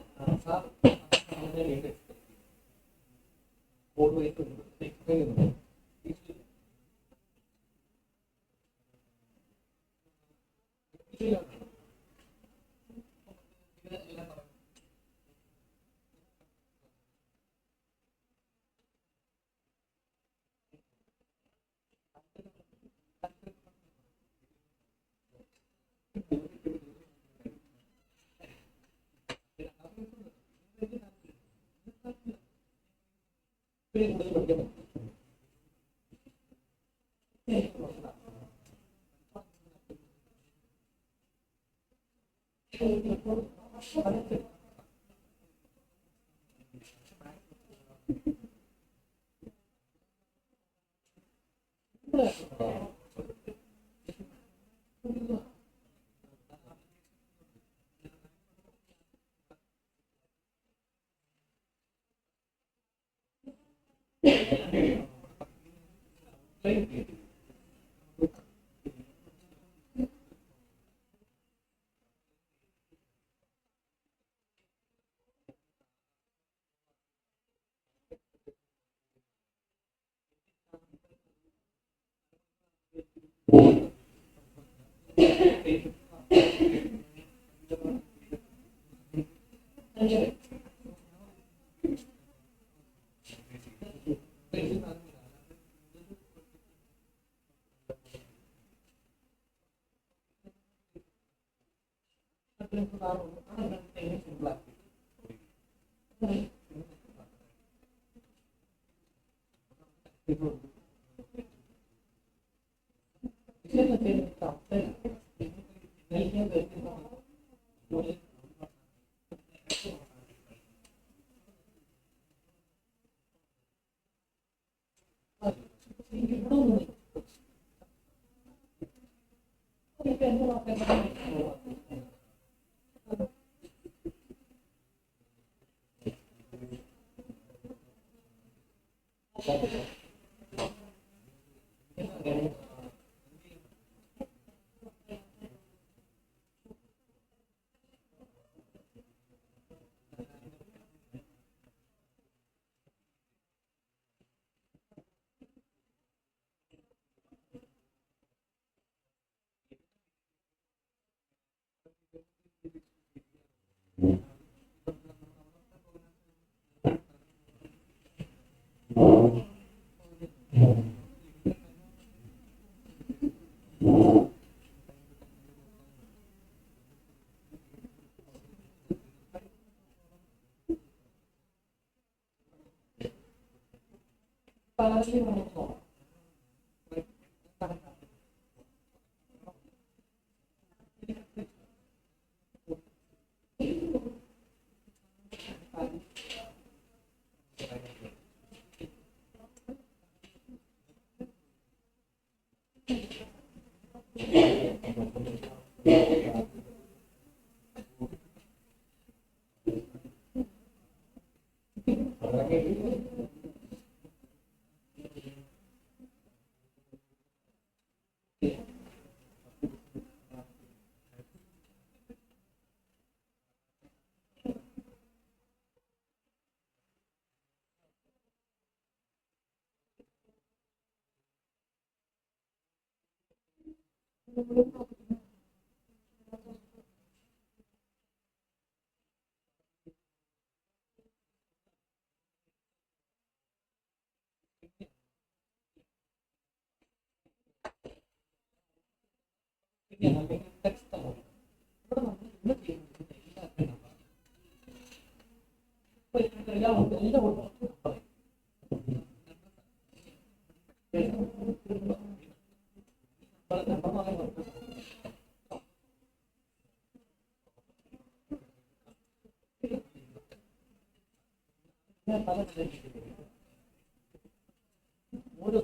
ഓരോ